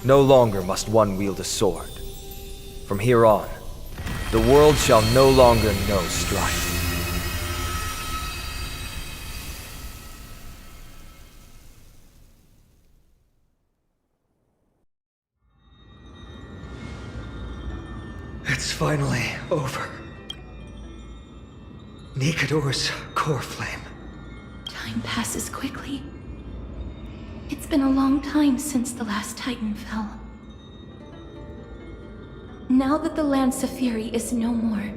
No longer must one wield a sword. From here on, the world shall no longer know strife. It's finally over. Nikador's core flame. Time passes quickly. It's been a long time since the last Titan fell. Now that the Land Saphiri is no more,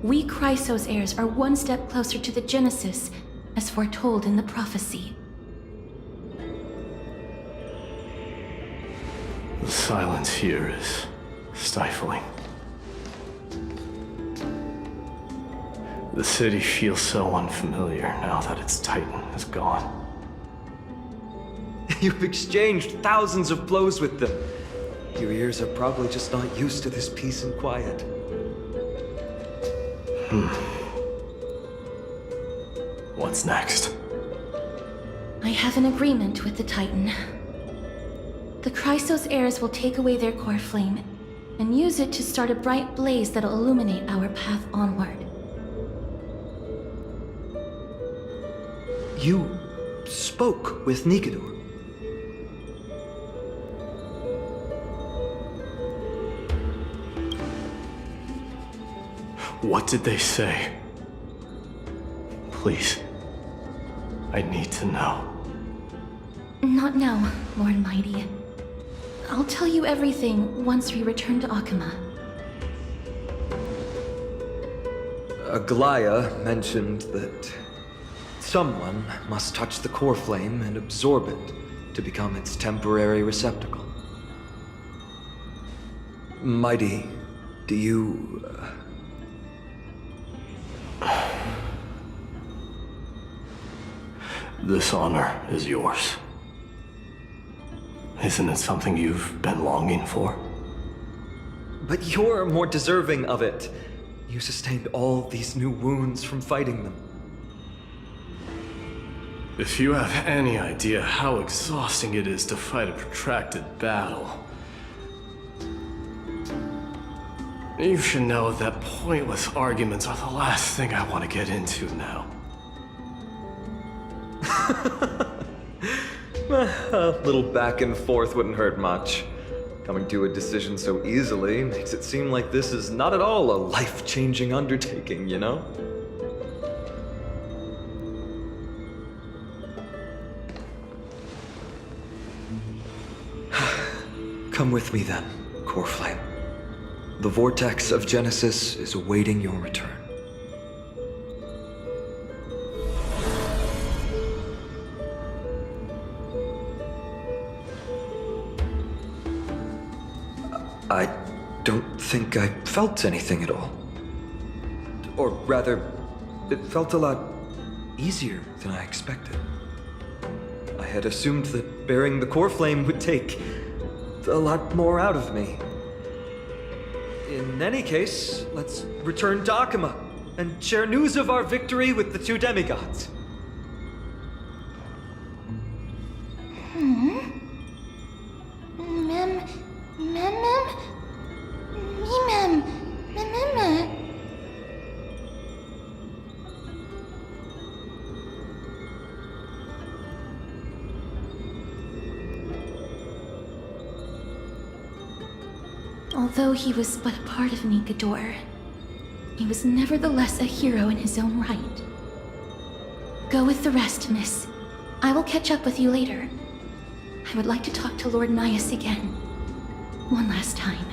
we Chrysos heirs are one step closer to the Genesis, as foretold in the prophecy. The silence here is stifling. The city feels so unfamiliar now that its Titan is gone. You've exchanged thousands of blows with them. Your ears are probably just not used to this peace and quiet. What's next? I have an agreement with the Titan. The Chrysos heirs will take away their core flame and use it to start a bright blaze that'll illuminate our path onward. You spoke with Nikador. What did they say? Please. I need to know. Not now, Lord Mighty. I'll tell you everything once we return to Akama. Aglaya mentioned that someone must touch the core flame and absorb it to become its temporary receptacle. Mighty, do you... This honor is yours. Isn't it something you've been longing for? But you're more deserving of it. You sustained all these new wounds from fighting them. If you have any idea how exhausting it is to fight a protracted battle, you should know that pointless arguments are the last thing I want to get into now. A little back and forth wouldn't hurt much. Coming to a decision so easily makes it seem like this is not at all a life-changing undertaking, you know? Come with me then, Core Flame. The vortex of Genesis is awaiting your return. I don't think I felt anything at all. Or rather, it felt a lot easier than I expected. I had assumed that bearing the core flame would take a lot more out of me. In any case, let's return to Akama and share news of our victory with the two demigods. Although he was but a part of Nikador, he was nevertheless a hero in his own right. Go with the rest, miss. I will catch up with you later. I would like to talk to Lord Nias again. One last time.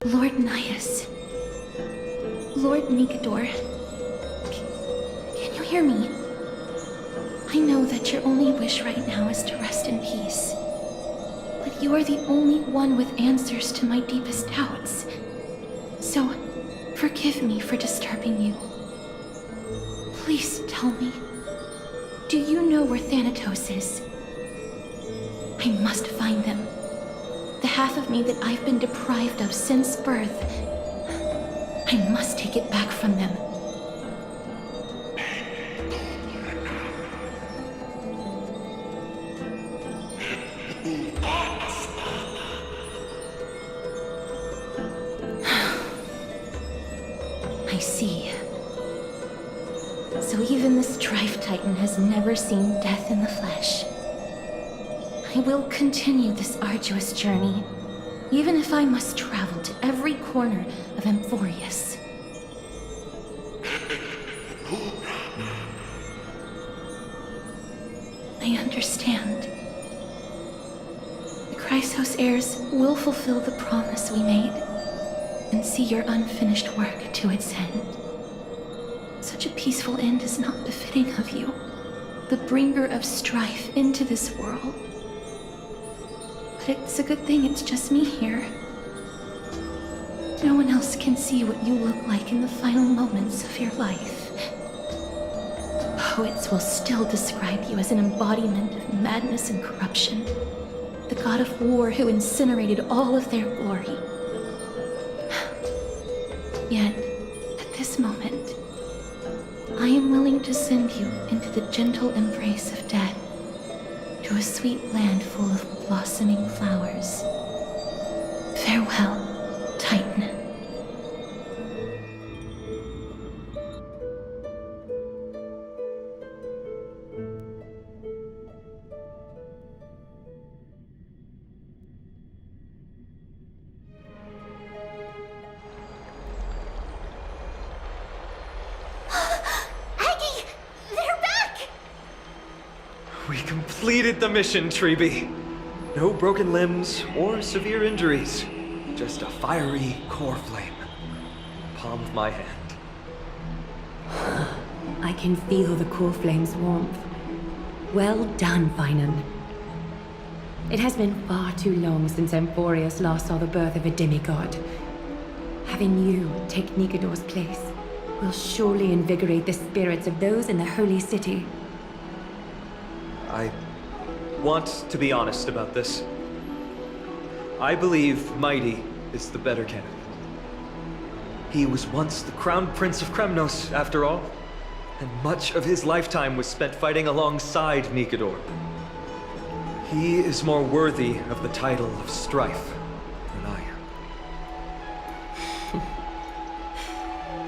Lord Nias. Lord Nikador. Can you hear me? I know that your only wish right now is to rest in peace. But you are the only one with answers to my deepest doubts. So, forgive me for disturbing you. Please tell me, do you know where Thanatos is? I must find them. The half of me that I've been deprived of since birth. I must take it back from them. So even the Strife Titan has never seen death in the flesh. I will continue this arduous journey, even if I must travel to every corner of Amphorius. I understand. The Chrysos heirs will fulfill the promise we made and see your unfinished work to its end. Such a peaceful end is not befitting of you, the bringer of strife into this world. But it's a good thing it's just me here. No one else can see what you look like in the final moments of your life. Poets will still describe you as an embodiment of madness and corruption, the god of war who incinerated all of their glory. Yet, at this moment, I am willing to send you into the gentle embrace of death, to a sweet land full of blossoming flowers. Farewell, Titan. Aggie! They're back! We completed the mission, Treeby. No broken limbs or severe injuries. Just a fiery core flame. Palm of my hand. I can feel the core flame's warmth. Well done, Finan. It has been far too long since Amphorius last saw the birth of a demigod. Having you take Nikador's place will surely invigorate the spirits of those in the holy city. I want to be honest about this. I believe Mighty is the better candidate. He was once the Crown Prince of Kremnos, after all, and much of his lifetime was spent fighting alongside Nikador. He is more worthy of the title of Strife than I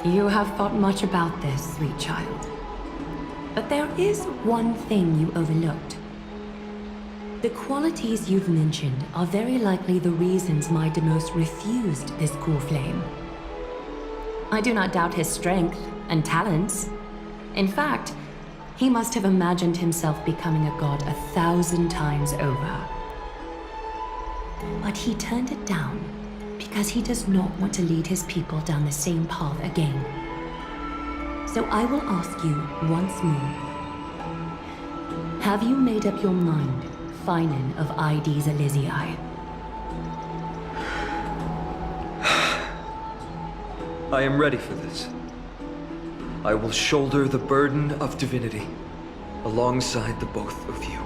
am. You have thought much about this, sweet child. But there is one thing you overlooked. The qualities you've mentioned are very likely the reasons my Demos refused this core flame. I do not doubt his strength and talents. In fact, he must have imagined himself becoming a god 1,000 times over. But he turned it down because he does not want to lead his people down the same path again. So I will ask you once more. Have you made up your mind, Finan of Ides Elysiae? I am ready for this. I will shoulder the burden of divinity alongside the both of you.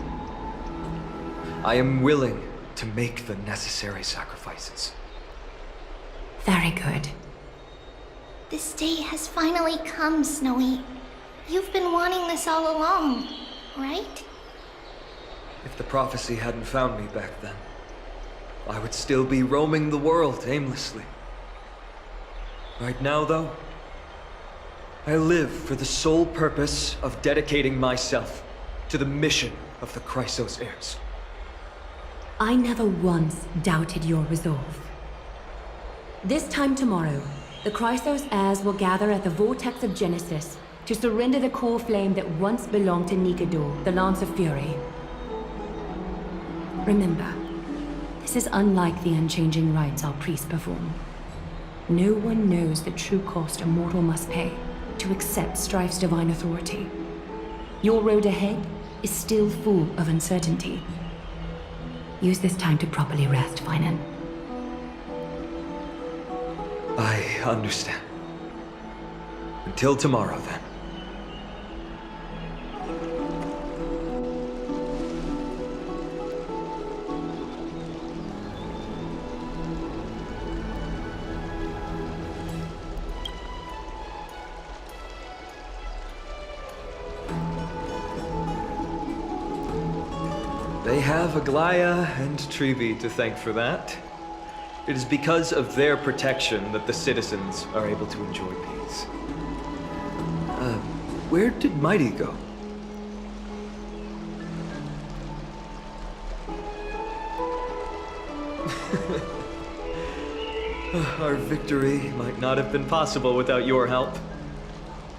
I am willing to make the necessary sacrifices. Very good. This day has finally come, Snowy. You've been wanting this all along, right? If the prophecy hadn't found me back then, I would still be roaming the world aimlessly. Right now, though, I live for the sole purpose of dedicating myself to the mission of the Chrysos heirs. I never once doubted your resolve. This time tomorrow, the Chrysos heirs will gather at the Vortex of Genesis to surrender the core flame that once belonged to Nikador, the Lance of Fury. Remember, this is unlike the unchanging rites our priests perform. No one knows the true cost a mortal must pay to accept Strife's divine authority. Your road ahead is still full of uncertainty. Use this time to properly rest, Finan. I understand. Until tomorrow, then. They have Aglaya and Treeby to thank for that. It is because of their protection that the citizens are able to enjoy peace. Where did Mighty go? Our victory might not have been possible without your help.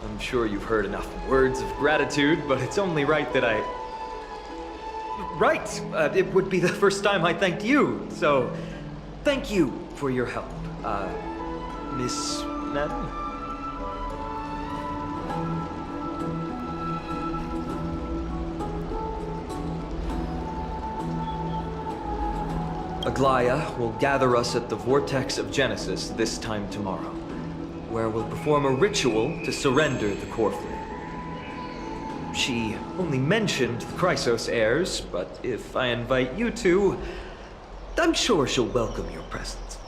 I'm sure you've heard enough words of gratitude, but it's only right that I... Right! It would be the first time I thanked you, so thank you for your help, Miss Madam? Aglaya will gather us at the Vortex of Genesis this time tomorrow, where we'll perform a ritual to surrender the core fleet. She only mentioned the Chrysos heirs, but if I invite you two, I'm sure she'll welcome your presence.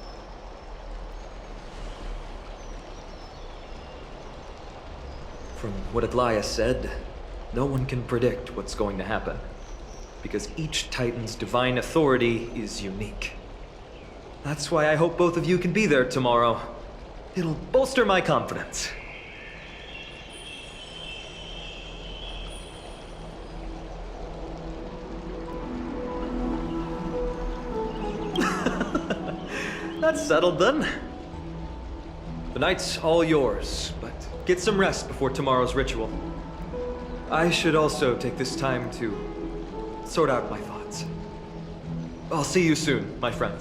From what Aglaya said, no one can predict what's going to happen, because each Titan's divine authority is unique. That's why I hope both of you can be there tomorrow. It'll bolster my confidence. That's settled then. The night's all yours, but get some rest before tomorrow's ritual. I should also take this time to sort out my thoughts. I'll see you soon, my friend.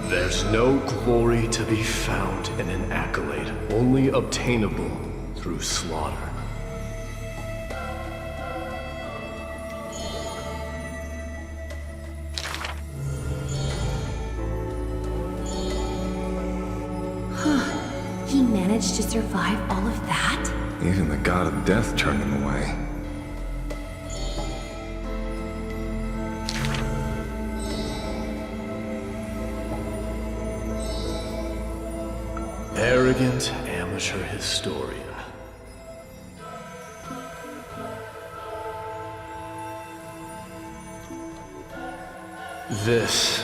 There's no glory to be found in an accolade, only obtainable through slaughter. He managed to survive all of that? Even the god of death turned him away. Arrogant amateur historian. This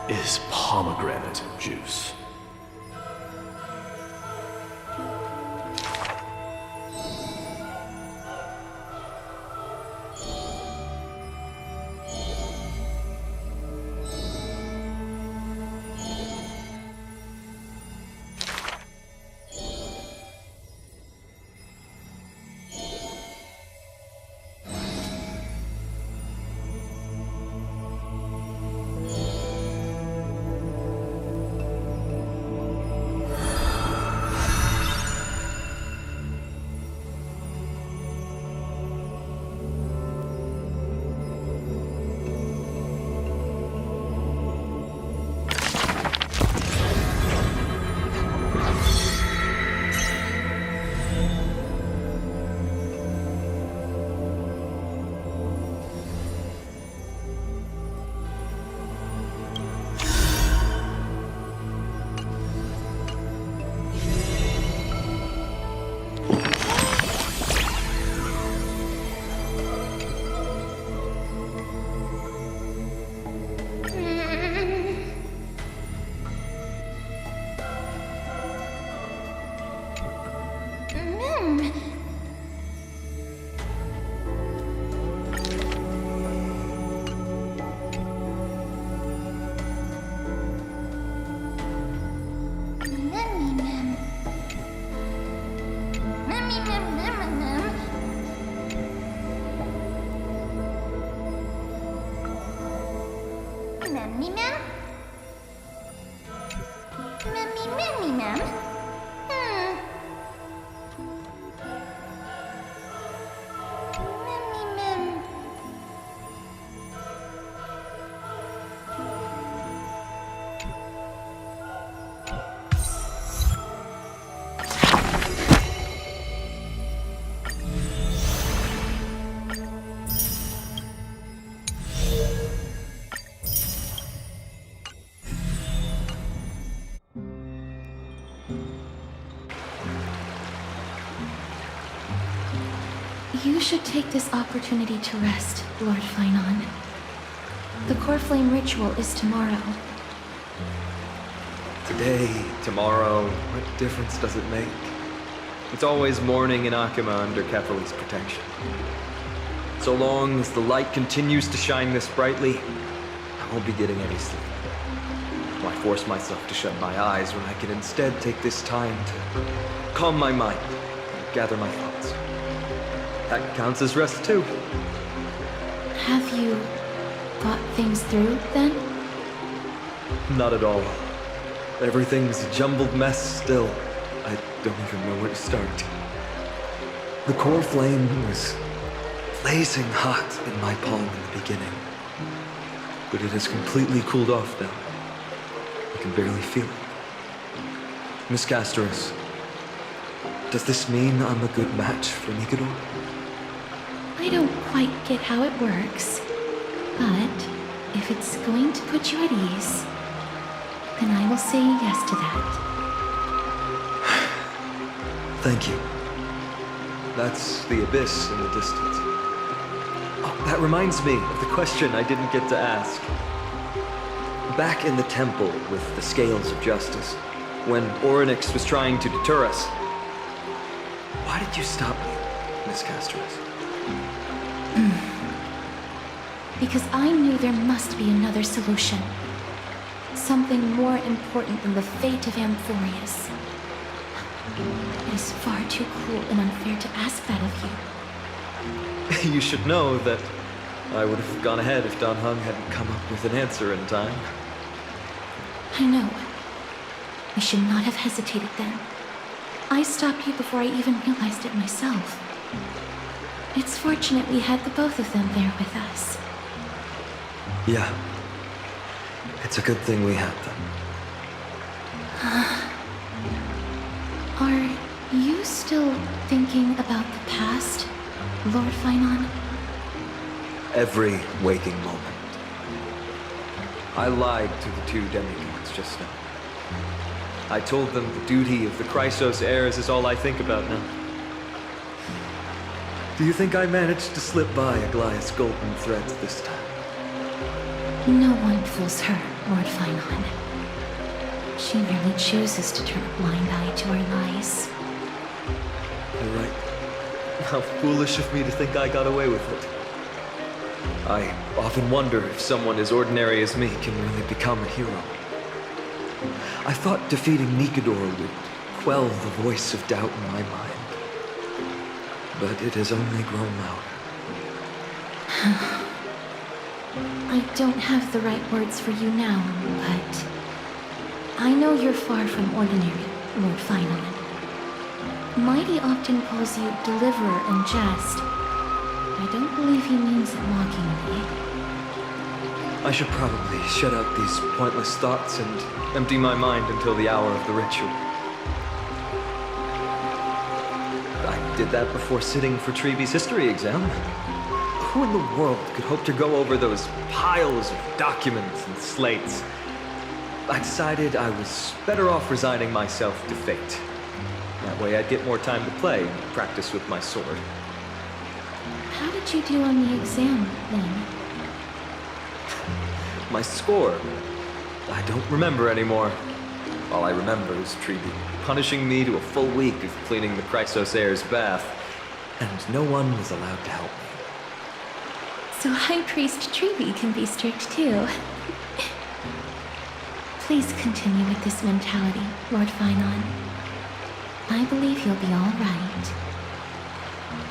is pomegranate juice. You should take this opportunity to rest, Lord Finon. The core flame ritual is tomorrow. Today, tomorrow, what difference does it make? It's always morning in Akima under Kefali's protection. So long as the light continues to shine this brightly, I won't be getting any sleep. Why force myself to shut my eyes when I can instead take this time to calm my mind and gather my thoughts? That counts as rest too. Have you thought things through, then? Not at all. Everything's a jumbled mess still. I don't even know where to start. The core flame was blazing hot in my palm in the beginning. But it has completely cooled off now. I can barely feel it. Miss Castoris, does this mean I'm a good match for Nikador? I don't quite get how it works, but if it's going to put you at ease, then I will say yes to that. Thank you. That's the abyss in the distance. Oh, that reminds me of the question I didn't get to ask. Back in the temple with the Scales of Justice, when Orynyx was trying to deter us, why did you stop me, Miss Castoris? Because I knew there must be another solution. Something more important than the fate of Amphorius. It is far too cruel and unfair to ask that of you. You should know that I would have gone ahead if Dan Heng hadn't come up with an answer in time. I know. We should not have hesitated then. I stopped you before I even realized it myself. It's fortunate we had the both of them there with us. Yeah. It's a good thing we had them. Are you still thinking about the past, Lord Finon? Every waking moment. I lied to the two demigods just now. I told them the duty of the Chrysos heirs is all I think about now. Do you think I managed to slip by Aglaya's golden threads this time? No one fools her, Lord Finon. She merely chooses to turn a blind eye to our lies. You're right. How foolish of me to think I got away with it. I often wonder if someone as ordinary as me can really become a hero. I thought defeating Nikador would quell the voice of doubt in my mind. But it has only grown louder. I don't have the right words for you now, but I know you're far from ordinary, Lord Finon. Mighty often calls you deliverer in jest. I don't believe he means it mockingly. I should probably shut out these pointless thoughts and empty my mind until the hour of the ritual. I did that before sitting for Treeby's history exam. Who in the world could hope to go over those piles of documents and slates? I decided I was better off resigning myself to fate. That way I'd get more time to play and practice with my sword. How did you do on the exam, then? My score? I don't remember anymore. All I remember is Treeby punishing me to a full week of cleaning the Chrysos heir's bath, and no one was allowed to help me. So High Priest Treeby can be strict too. Please continue with this mentality, Lord Finon. I believe you'll be all right.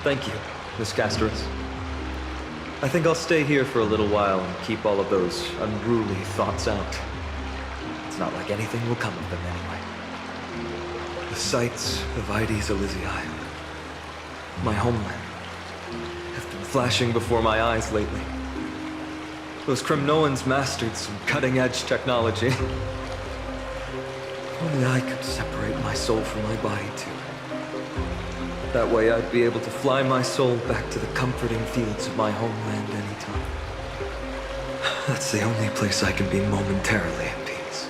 Thank you, Miss Castoris. I think I'll stay here for a little while and keep all of those unruly thoughts out. It's not like anything will come of them anyway. The sights of Ides Elysiae, my homeland, have been flashing before my eyes lately. Those Kremnoans mastered some cutting-edge technology. Only I could separate my soul from my body too. That way I'd be able to fly my soul back to the comforting fields of my homeland anytime. That's the only place I can be momentarily at peace.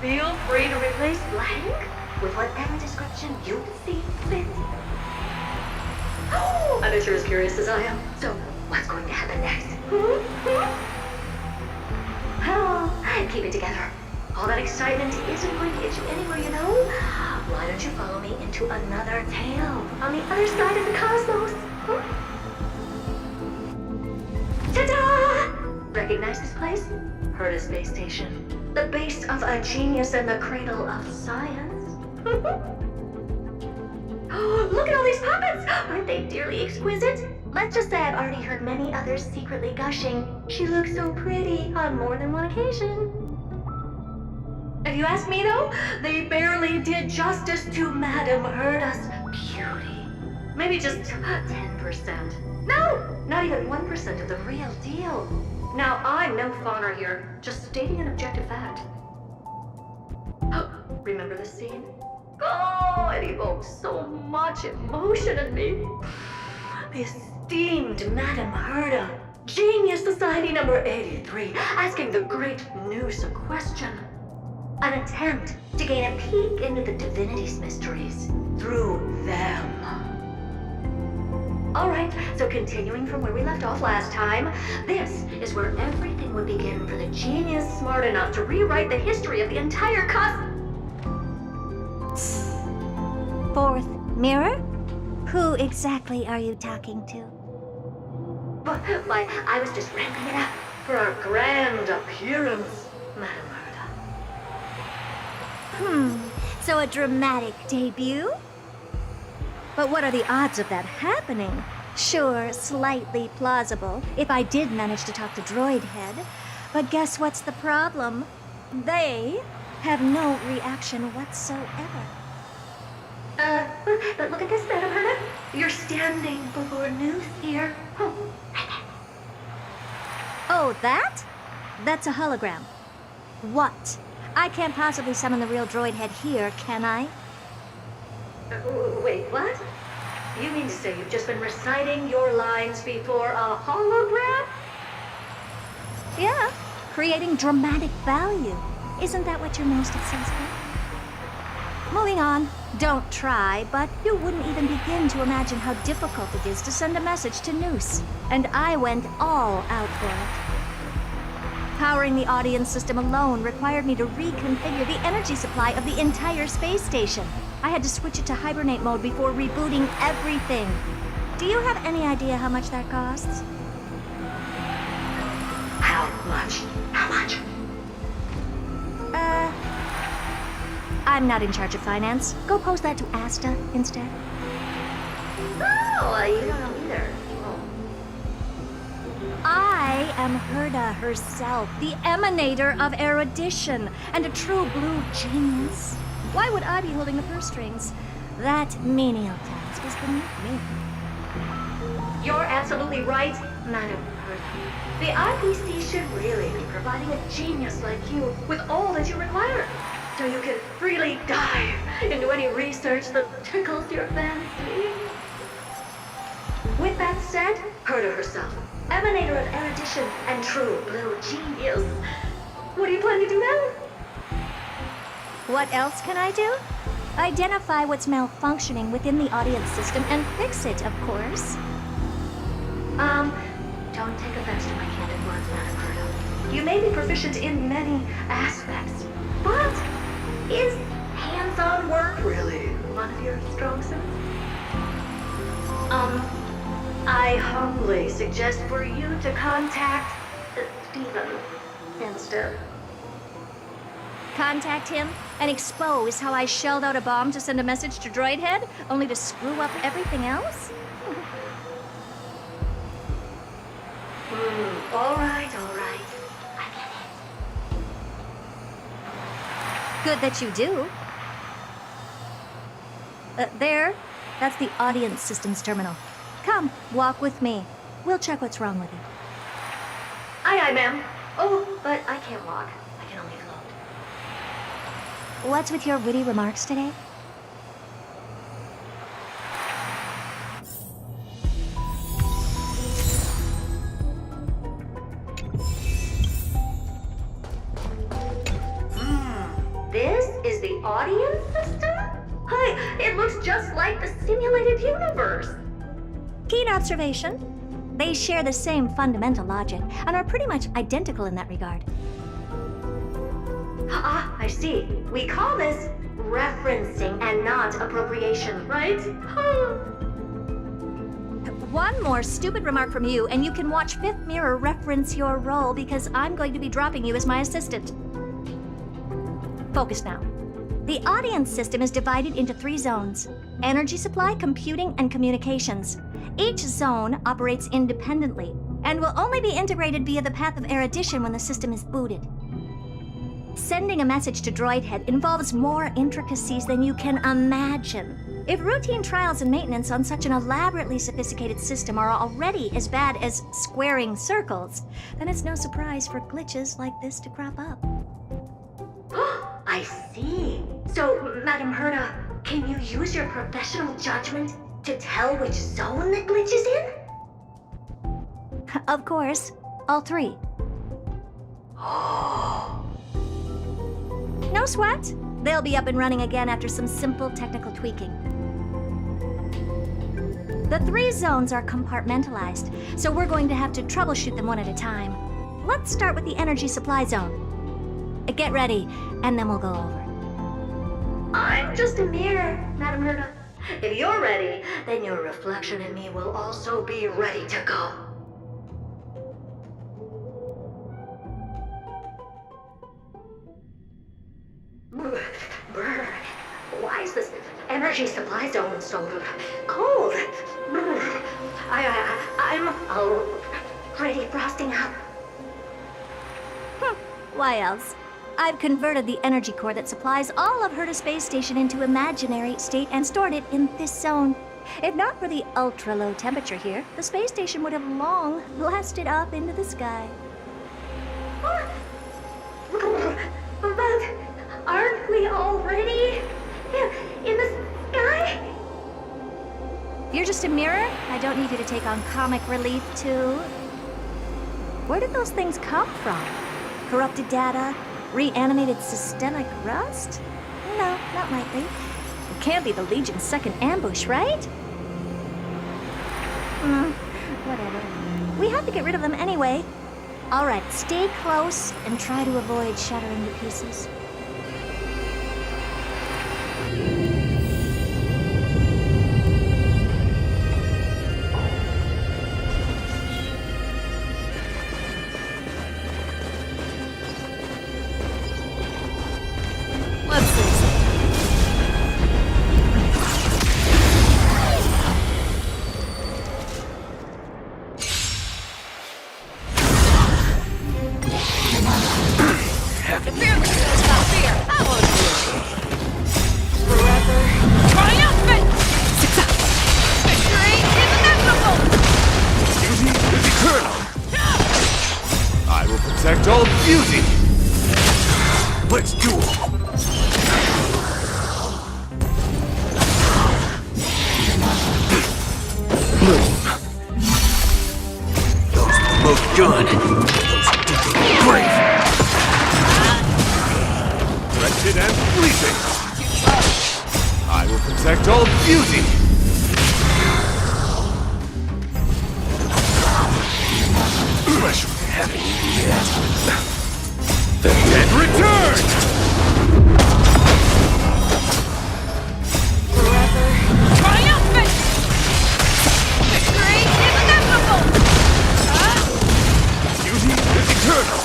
feel free to replace blank with whatever description you see fit. Oh, I'm sure as curious as I am. So, what's going to happen next? Oh, keep it together. All that excitement isn't going to get you anywhere, you know? Why don't you follow me into another tale on the other side of the cosmos? Ta-da! Recognize this place? Herta Space Station. The base of a genius and the cradle of science. Oh, look at all these puppets! Aren't they dearly exquisite? Let's just say I've already heard many others secretly gushing. She looks so pretty on more than one occasion. If you ask me though, they barely did justice to Madame Herta's beauty. Maybe just 10%. No, not even 1% of the real deal. Now, I'm no fawner here, just stating an objective fact. Remember this scene? Oh, it evokes so much emotion in me. The esteemed Madame Herta, Genius Society number 83, asking the great Noose a question. An attempt to gain a peek into the divinity's mysteries through them. Alright, so continuing from where we left off last time, this is where everything would begin for the genius smart enough to rewrite the history of the entire Fourth mirror? Who exactly are you talking to? Why, I was just ramping it up for our grand appearance, Madame Herta. So a dramatic debut? But what are the odds of that happening? Sure, slightly plausible, if I did manage to talk to Droid Head. But guess what's the problem? They have no reaction whatsoever. But look at this, Madame Herta. You're standing before Noose here. Oh, right there. Oh, that? That's a hologram. What? I can't possibly summon the real Droid Head here, can I? Wait, what? You mean to say you've just been reciting your lines before a hologram? Yeah, creating dramatic value. Isn't that what you're most obsessed with? Moving on. Don't try, but you wouldn't even begin to imagine how difficult it is to send a message to Noose. And I went all out for it. Powering the audience system alone required me to reconfigure the energy supply of the entire space station. I had to switch it to hibernate mode before rebooting everything. Do you have any idea how much that costs? How much? How much? I'm not in charge of finance. Go post that to Asta instead. Oh, you don't know either. Oh. I am Herta herself, the emanator of erudition, and a true blue genius. Why would I be holding the purse strings? That menial task is beneath me. You're absolutely right, Madame Herta. The IPC should really be providing a genius like you with all that you require, so you can freely dive into any research that tickles your fancy. With that said, Herta herself, emanator of erudition and true blue genius. What do you plan to do now? What else can I do? Identify what's malfunctioning within the audience system and fix it, of course. Don't take offense to my candid words, Madame Herta. You may be proficient in many aspects, but is hands-on work really one of your strong suits? I humbly suggest for you to contact Stephen instead. Contact him and expose how I shelled out a bomb to send a message to Droid Head, only to screw up everything else? All right. I get it. Good that you do. There. That's the audience systems terminal. Come, walk with me. We'll check what's wrong with it. Aye, ma'am. Oh, but I can't walk. I can only float. What's with your witty remarks today? expanded universe. Keen observation. They share the same fundamental logic and are pretty much identical in that regard. Ah, I see. We call this referencing and not appropriation, right? One more stupid remark from you, and you can watch Fifth Mirror reference your role because I'm going to be dropping you as my assistant. Focus now. The audience system is divided into 3 zones: energy supply, computing, and communications. Each zone operates independently and will only be integrated via the path of erudition when the system is booted. Sending a message to Droid Head involves more intricacies than you can imagine. If routine trials and maintenance on such an elaborately sophisticated system are already as bad as squaring circles, then it's no surprise for glitches like this to crop up. I see. So, Madam Herda, can you use your professional judgment to tell which zone the glitch is in? Of course, all 3. No sweat. They'll be up and running again after some simple technical tweaking. The 3 zones are compartmentalized, so we're going to have to troubleshoot them one at a time. Let's start with the energy supply zone. Get ready, and then we'll go over. I'm just a mirror, Madam Herda. If you're ready, then your reflection in me will also be ready to go. Brr, why is this energy supply zone so cold? Brr, I'm already frosting up. Why else? I've converted the energy core that supplies all of Herta Space Station into imaginary state and stored it in this zone. If not for the ultra-low temperature here, the space station would have long blasted up into the sky. But aren't we already in the sky? You're just a mirror? I don't need you to take on comic relief, too. Where did those things come from? Corrupted data? Reanimated systemic rust? No, not likely. It can't be the Legion's second ambush, right? Whatever. We have to get rid of them anyway. All right, stay close and try to avoid shattering to pieces. Protect all beauty! Let's duel! Those look good. Those do brave. Wretched and fleeting. I will protect all beauty. Flesh of heaven yet. The dead return! Forever triumphant! Victory is inevitable! Beauty is eternal!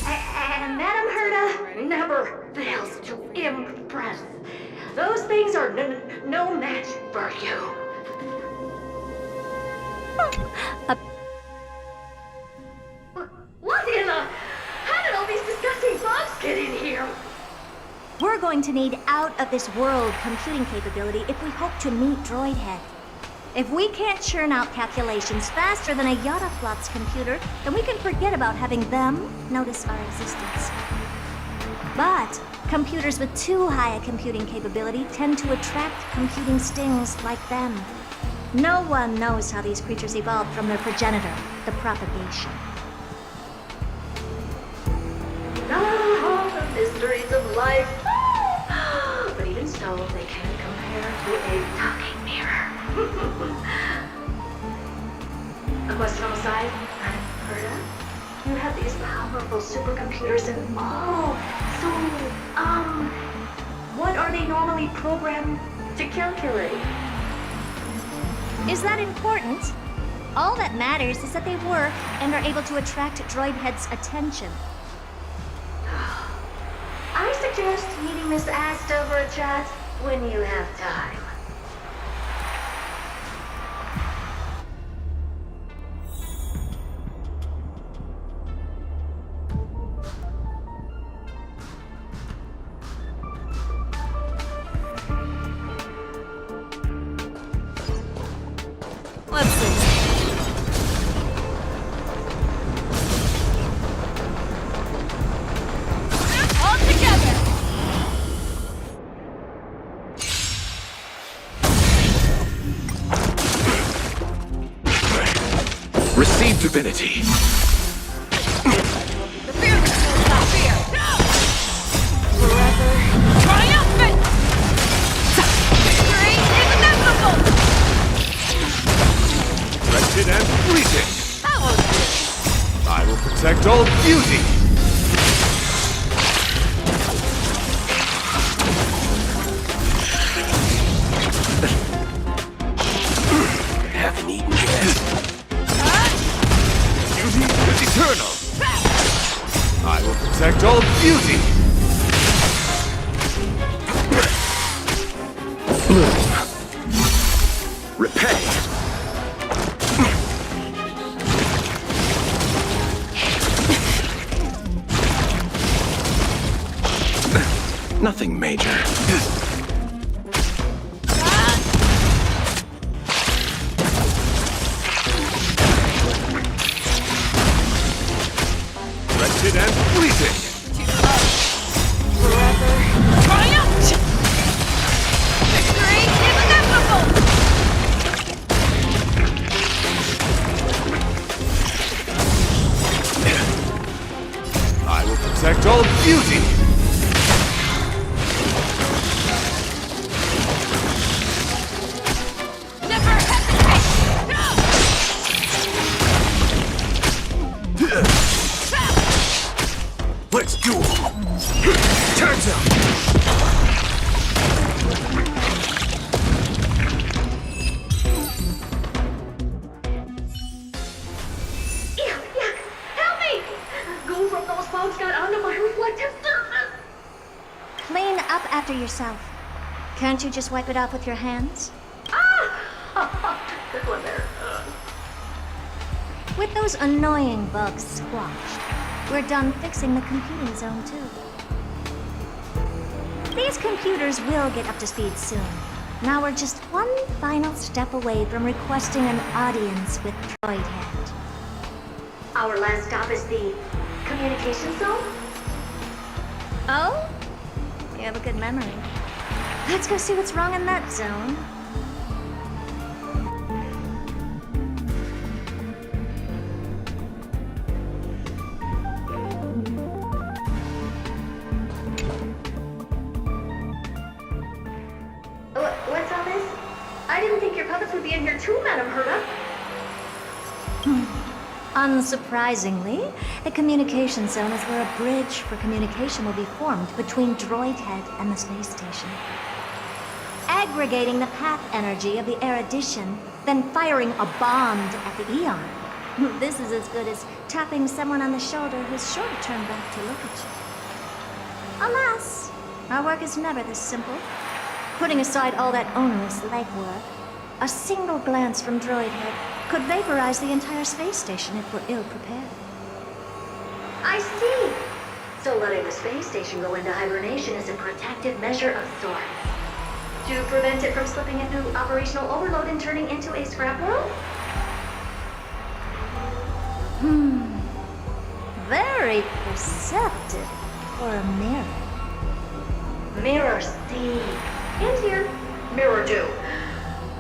And Madam Herda never fails to impress. Those things are no match for you. What in the... How did all these disgusting bugs get in here? We're going to need out-of-this-world computing capability if we hope to meet Droid Head. If we can't churn out calculations faster than a Yottaflop's computer, then we can forget about having them notice our existence. But computers with too high a computing capability tend to attract computing stings like them. No one knows how these creatures evolved from their progenitor, the propagation. Ah, the mysteries of life. so they can compare to a talking mirror. A question on the side, Herta? You have these powerful supercomputers and what are they normally programmed to calculate? Is that important? All that matters is that they work and are able to attract droid heads' attention. I suggest meeting Miss Asta for a chat when you have time. Let's see. All together! Receive divinity. The fearless knows not fear! Forever triumphant! Victory is inevitable! Wretched and fleeting. How was this? I will protect all beauty. Haven't eaten yet. Beauty is eternal. I will protect all beauty. Bloom. Repay. Nothing major. Wretched and fleeting. Forever triumph! Victory is inevitable! I will protect all beauty. Never hesitate! Let's duel. Turns out. Yuck! Help me! Goo from those bugs got onto my reflective surface! Clean up after yourself. Can't you just wipe it off with your hands? Good one there. With those annoying bugs squashed, we're done fixing the computing zone too. These computers will get up to speed soon. Now we're just one final step away from requesting an audience with Droid Head. Our last stop is the communication zone? Oh? You have a good memory. Let's go see what's wrong in that zone. What's all this? I didn't think your puppets would be in here too, Madam Herta. Unsurprisingly, the communication zone is where a bridge for communication will be formed between Droid Head and the space station. Aggregating the path energy of the erudition, then firing a bomb at the Eon. This is as good as tapping someone on the shoulder who's sure to turn back to look at you. Alas, our work is never this simple. Putting aside all that onerous legwork, a single glance from Droid Head could vaporize the entire space station if we're ill-prepared. I see. So letting the space station go into hibernation is a protective measure of sorts. To prevent it from slipping into operational overload and turning into a scrap world? Very perceptive for a mirror. Mirror see. And here, mirror do.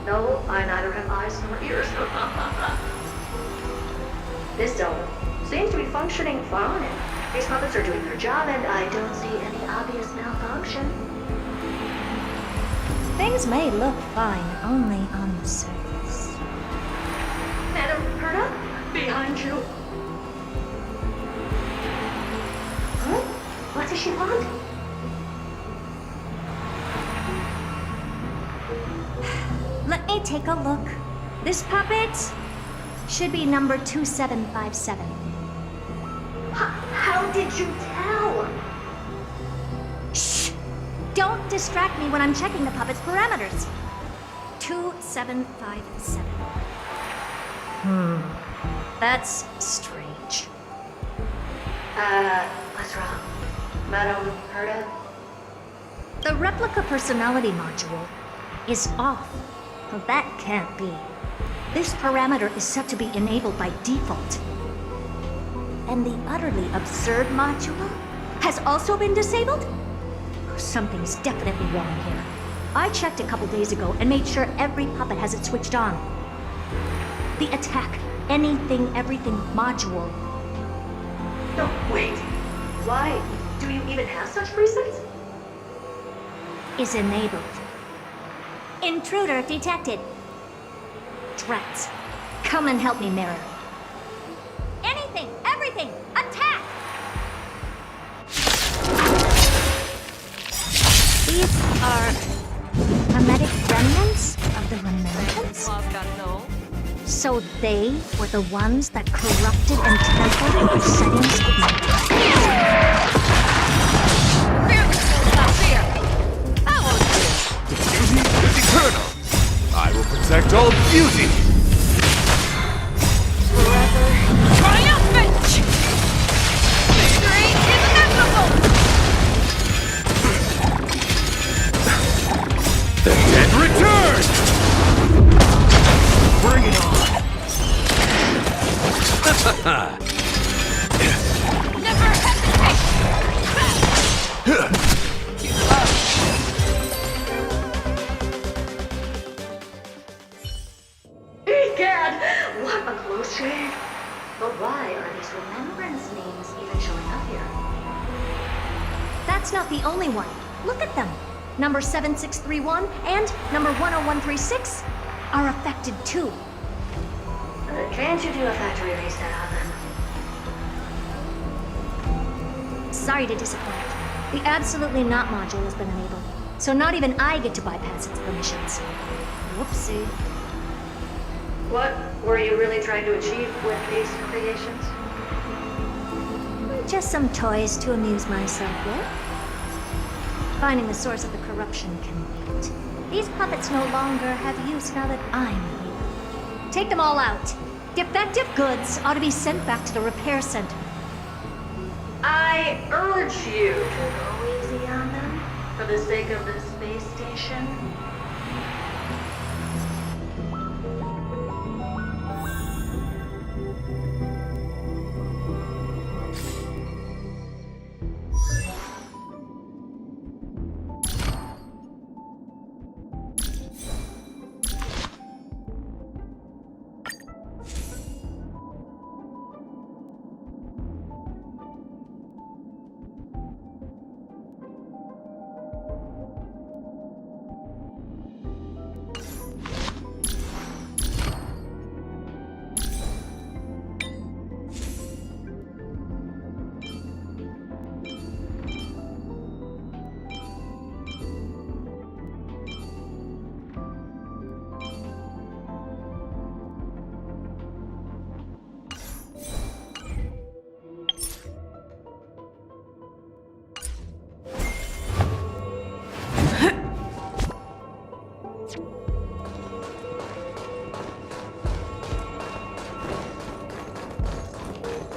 No, I neither have eyes nor ears. This zone seems to be functioning fine. These puppets are doing their job, and I don't see any obvious malfunction. Things may look fine only on the surface. Madam Herta, behind you. Huh? What does she want? Let me take a look. This puppet should be number 2757. How did you tell? Shh! Don't distract me when I'm checking the puppet's parameters. 2757. That's strange. What's wrong? Madam Herta? The replica personality module is off. Well, that can't be. This parameter is set to be enabled by default. And the utterly absurd module has also been disabled? Something's definitely wrong here. I checked a couple days ago and made sure every puppet has it switched on. The attack, anything, everything module. No, wait. Why? Do you even have such presets? Is enabled. Intruder detected. Drats. Come and help me, Mirror. Anything, everything, attack! These are hermetic remnants of the Remembrance? So they were the ones that corrupted and tampered with the settings of my Beauty is eternal. I will protect all beauty. Triumphant! Victory is inevitable! And return! Bring it on! Never hesitate! Egad! What a close shave! But why are these remembrance names even showing up here? That's not the only one. Look at them. Number 7631 and number 10136 are affected too. Can't you do a factory reset on them? Sorry to disappoint. The Absolutely Not module has been enabled, so not even I get to bypass its permissions. Whoopsie. What were you really trying to achieve with these creations? Just some toys to amuse myself with. Finding the source of the corruption can wait. These puppets no longer have use now that I'm here. Take them all out. Defective goods ought to be sent back to the repair center. I urge you to go easy on them for the sake of the space station.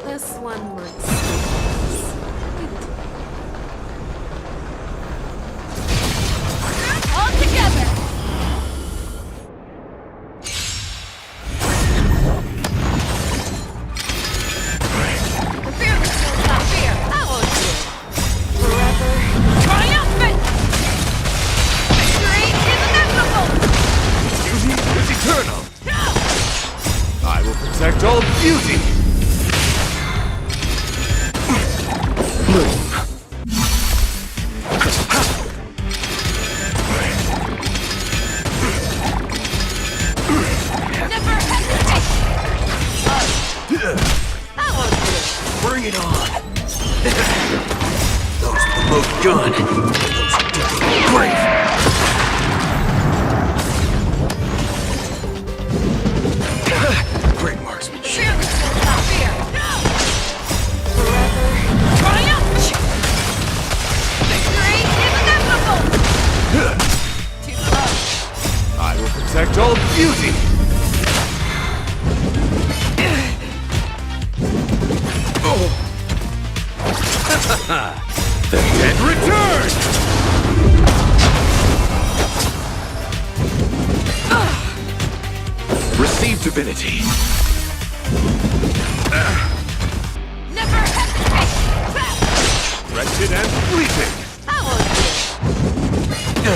This one looks all together. Fear will not fear. I won't do it. Forever triumphant. Victory is inevitable. Beauty is eternal. I will protect all beauty. gun. Brave. Great marksmanship. I will protect all beauty. The dead return! Receive divinity. Never hesitate! Wretched and fleeting. How are you?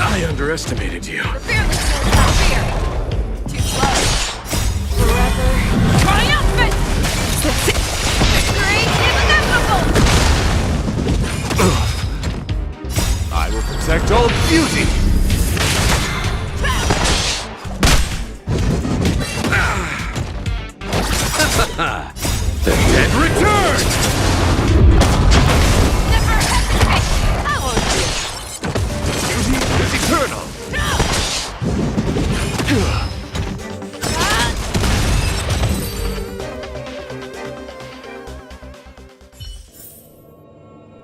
I underestimated you. Fear the soul without fear! Too close! Forever triumphant! Victory inevitable! I will protect all beauty. The dead return! Never hesitate! How are you? Beauty is eternal.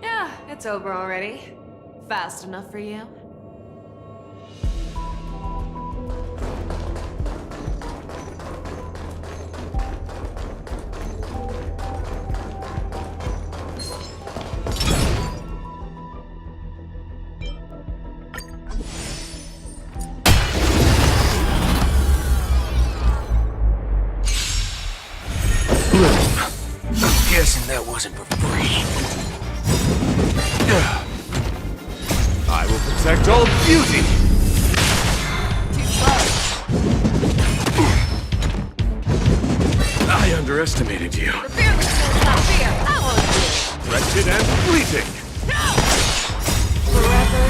Yeah, it's over already. Fast enough for you? Belum. I'm guessing that wasn't for free. I will protect all beauty. Too close! I underestimated you. Fear the soul without fear! How are you? Wretched and fleeting. Forever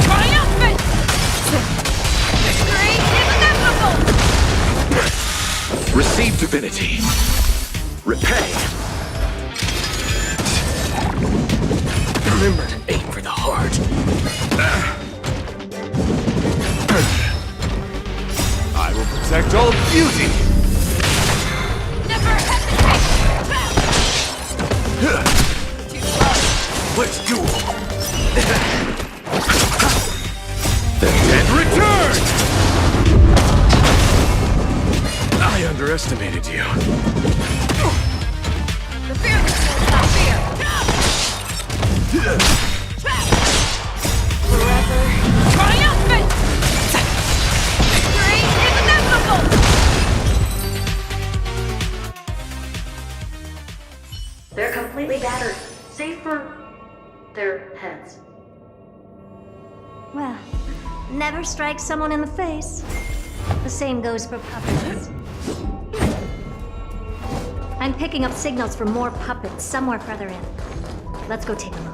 triumphant! Victory inevitable! Receive divinity. Repay. Remember to aim for the heart. I will protect all beauty. Never hesitate! Too close! Let's duel. The dead return. I underestimated you. The fear the soul without fear! Forever triumphant! Victory inevitable! They're completely battered, save for their heads. Well, never strike someone in the face. The same goes for puppets. I'm picking up signals for more puppets somewhere further in. Let's go take a look.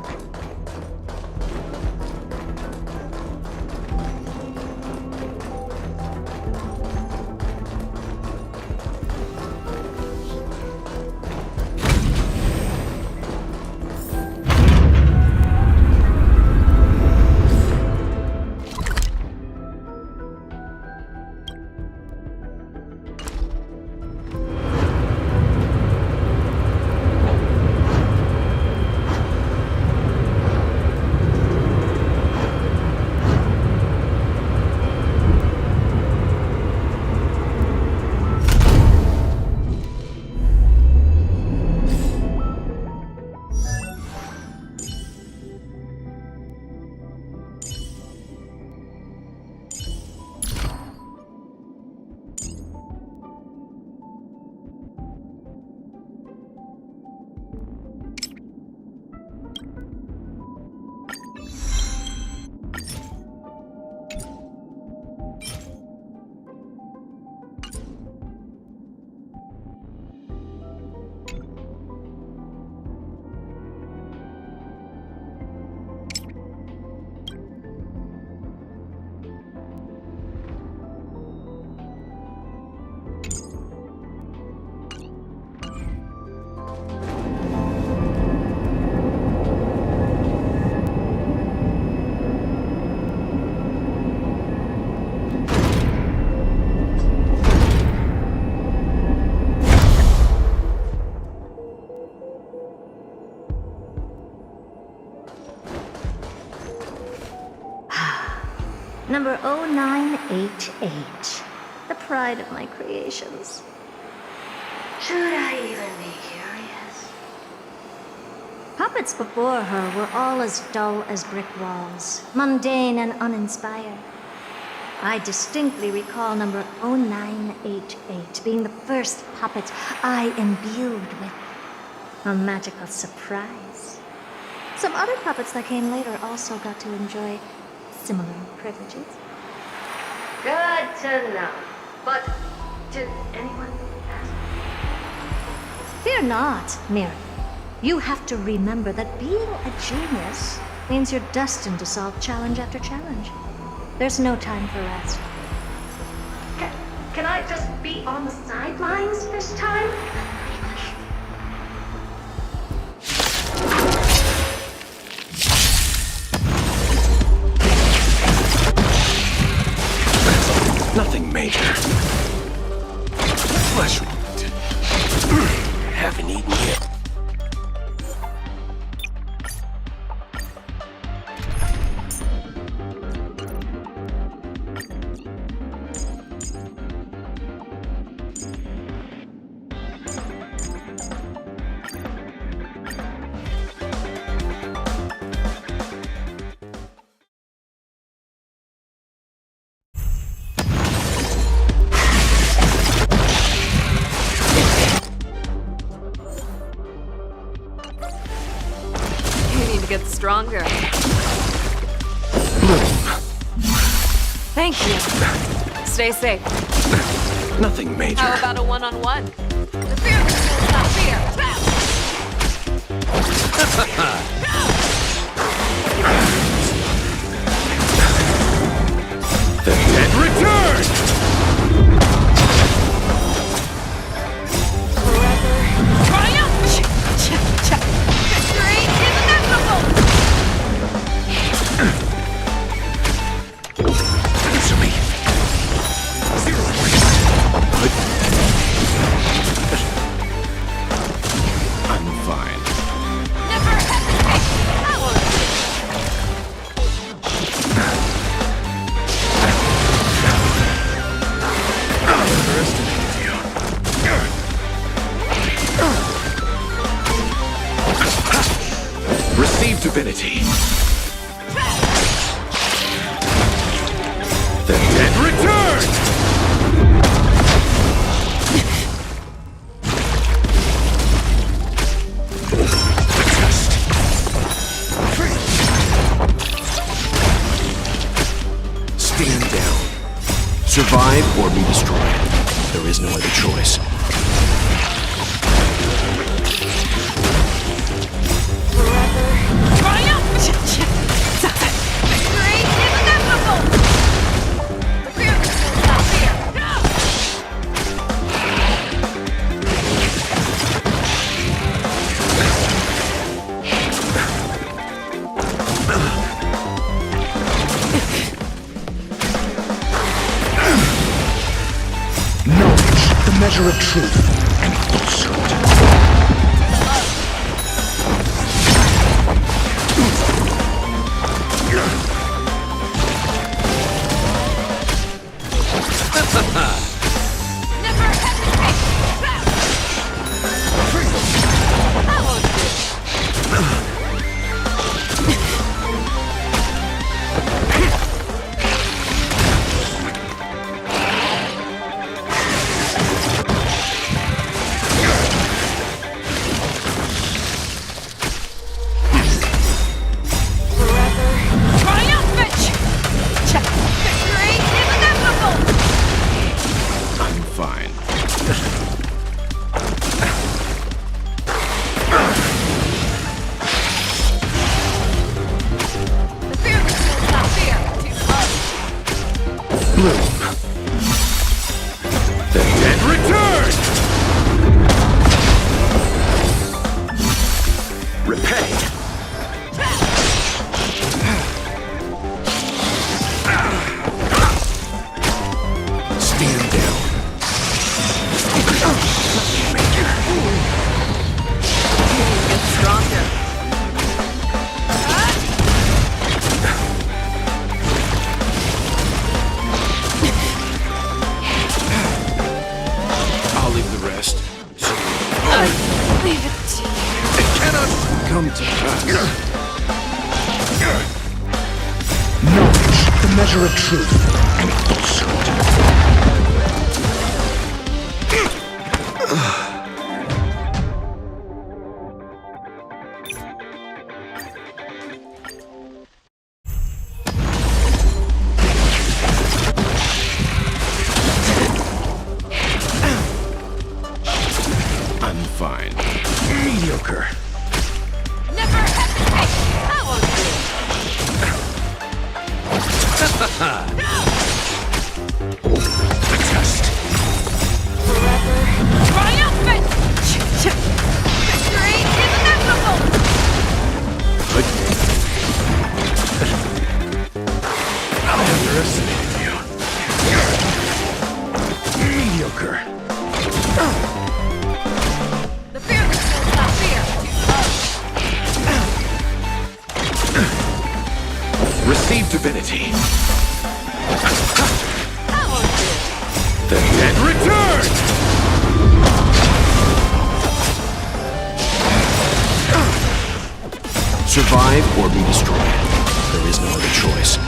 Number 0988. The pride of my creations. Should I even be curious? Puppets before her were all as dull as brick walls, mundane and uninspired. I distinctly recall number 0988 being the first puppet I imbued with a magical surprise. Some other puppets that came later also got to enjoy similar privileges. Good to know. But did anyone ask? Fear not, Mary. You have to remember that being a genius means you're destined to solve challenge after challenge. There's no time for rest. Can I just be on the sidelines this time? Nothing major. Flesh wound. Haven't eaten yet. Get stronger. Thank you. Stay safe. Nothing major. How about a one-on-one? The fear is not fear. The dead return! Forever. Triumph! Victory is inevitable! Answer me. I'm fine. Never hesitate! I won't Receive divinity. The dead return! Test. Stand down. Survive or be destroyed. There is no other choice. triumph! Victory is inevitable! The fear is not fear. Knowledge, the measure of truth and falsehood. Never hesitate! I won't triumphant! Victory is inevitable! I'm fine. The fear is not fear. Too close. Bloom. The dead return! Repay. Stand down. Get stronger. come to pass. Knowledge, the measure of truth and falsehood. I'm fine. Mediocre. Never hesitate! That won't A test. do! Forever triumphant! Victory is inevitable! I underestimated you. Mediocre. The fearless will not fear. Receive divinity. That won't do! And return! Survive or be destroyed. There is no other choice.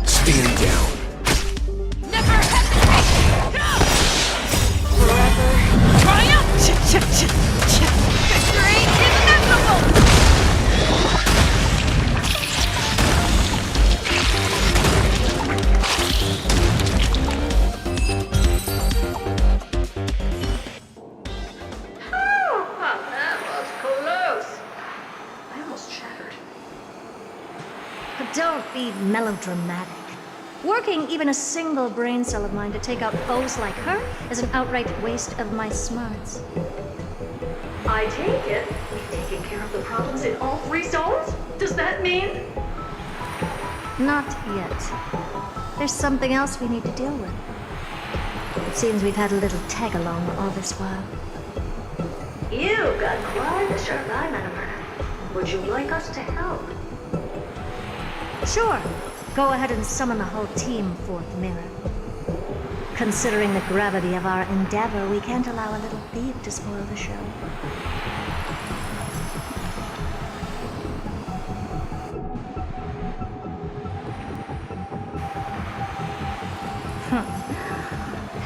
Stand down. Never hesitate! Forever triumph! Victory is inevitable! That was close. I almost shattered. But don't be melodramatic. Working even a single brain cell of mine to take out foes like her is an outright waste of my smarts. I take it we've taken care of the problems in all 3 zones? Does that mean? Not yet. There's something else we need to deal with. It seems we've had a little tag-along all this while. You've got quite a sharp eye, Madam Murder. Would you like us to help? Sure. Go ahead and summon the whole team, Fourth Mirror. Considering the gravity of our endeavor, we can't allow a little thief to spoil the show.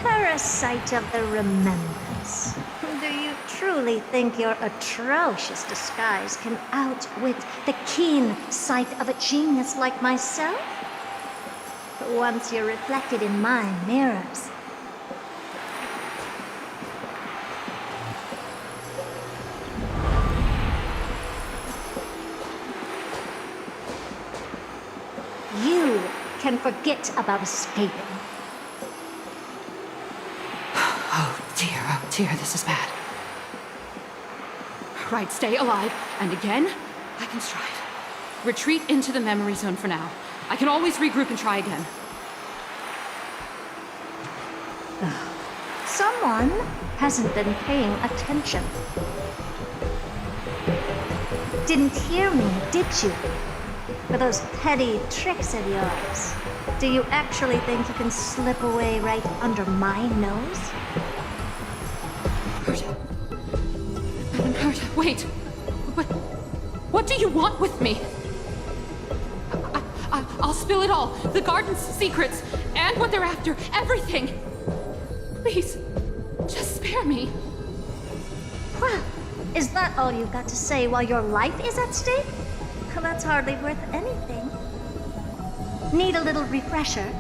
Parasite of the remembrance. Do you truly think your atrocious disguise can outwit the keen sight of a genius like myself? Once you're reflected in my mirrors. You can forget about escaping. Oh dear, this is bad. Right, stay alive, and again, I can strive. Retreat into the memory zone for now. I can always regroup and try again. Someone hasn't been paying attention. Didn't hear me, did you? For those petty tricks of yours. Do you actually think you can slip away right under my nose? Berta, wait. What do you want with me? I'll spill it all. The garden's secrets, and what they're after. Everything. Please, just spare me. Well, is that all you've got to say while your life is at stake? Well, that's hardly worth anything. Need a little refresher?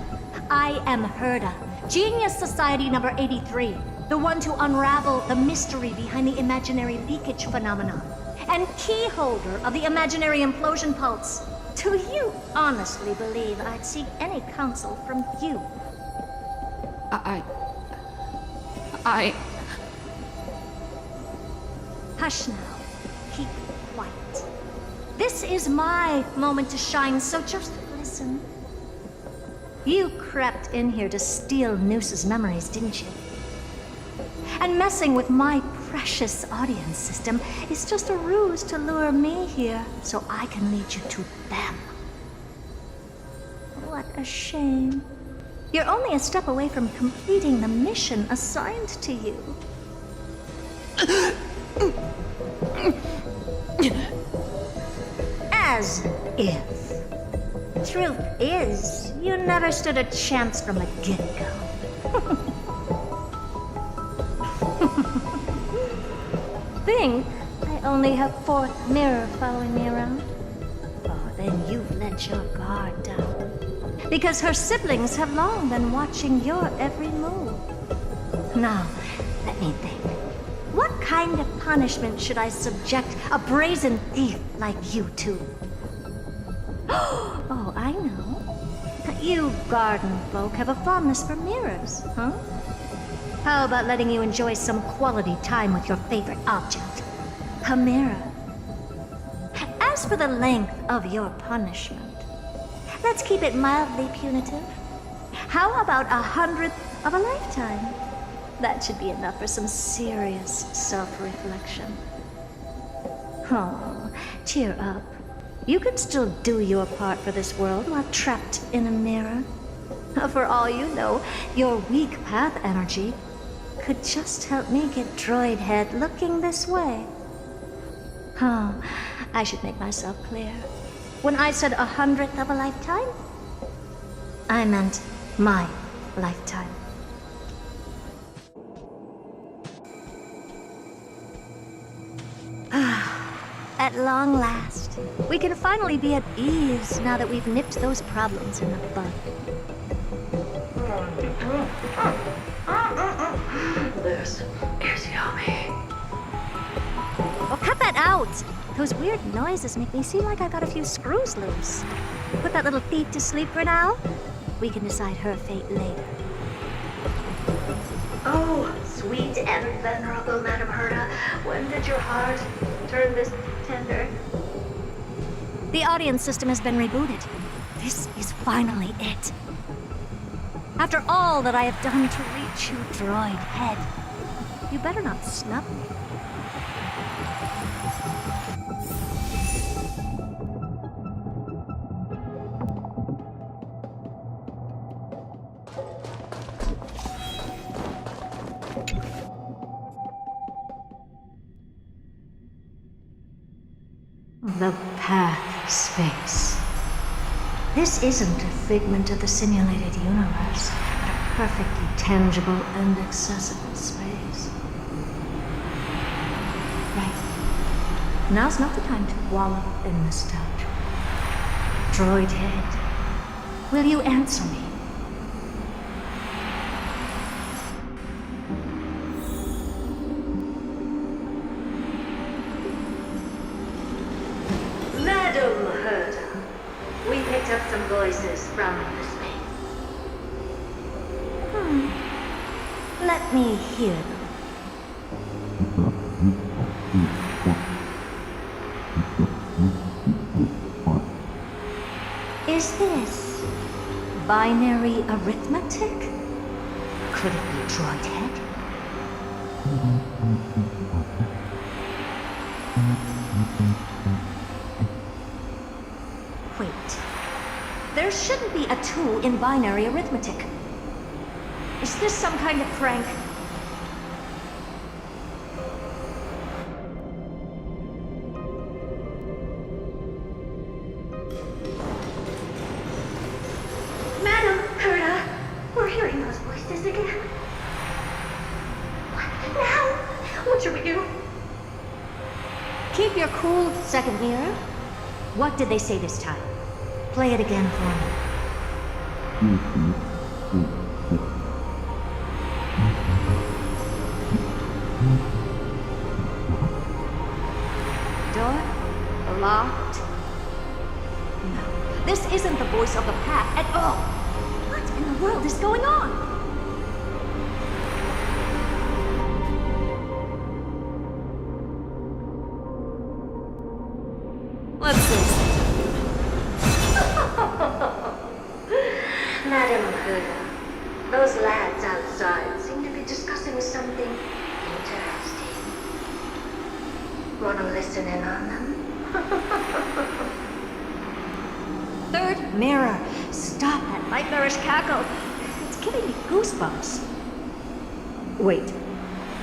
I am Herda, Genius Society number 83, the one to unravel the mystery behind the imaginary leakage phenomenon, and key holder of the imaginary implosion pulse. Do you honestly believe I'd seek any counsel from you? Hush now. Keep quiet. This is my moment to shine, so just listen. You crept in here to steal Noose's memories, didn't you? And messing with my precious audience system is just a ruse to lure me here so I can lead you to them. What a shame. You're only a step away from completing the mission assigned to you. As if. Truth is, you never stood a chance from the get-go. Think I only have fourth mirror following me around? Oh, then you've let your guard down. Because her siblings have long been watching your every move. Now, let me think. What kind of punishment should I subject a brazen thief like you to? Oh, I know. You garden folk have a fondness for mirrors, huh? How about letting you enjoy some quality time with your favorite object? A mirror. As for the length of your punishment, let's keep it mildly punitive. How about 100th of a lifetime? That should be enough for some serious self-reflection. Oh, cheer up. You can still do your part for this world while trapped in a mirror. For all you know, your weak path energy could just help me get Droid Head looking this way. Oh, I should make myself clear. When I said 100th of a lifetime, I meant my lifetime. At long last, we can finally be at ease now that we've nipped those problems in the bud. This is yummy. Oh, cut that out! Those weird noises make me seem like I got a few screws loose. Put that little thief to sleep for now. We can decide her fate later. Oh, sweet and venerable Madam Herta, when did your heart turn this tender? The audience system has been rebooted. This is finally it. After all that I have done to reach you, Droid Head, you better not snub me. The path of space. This isn't a figment of the simulated universe, but a perfectly tangible and accessible space. Right. Now's not the time to wallow in nostalgia. Droid Head, will you answer me? Madam Herta, we picked up some voices from the space. Let me hear them. Is this binary arithmetic? Could it be Droid Head? Wait. There shouldn't be a 2 in binary arithmetic. Is this some kind of prank? Madam Herta, we're hearing those voices again. What now? What should we do? Keep your cool, second mirror. What did they say this time? Play it again for me. Door locked. No, this isn't the voice of the path at all. What in the world is going on? Let's see. Madam Herta, those lads outside seem to be discussing something Interesting. Wanna listen in on them? Third mirror, stop that nightmarish cackle. It's giving me goosebumps. Wait,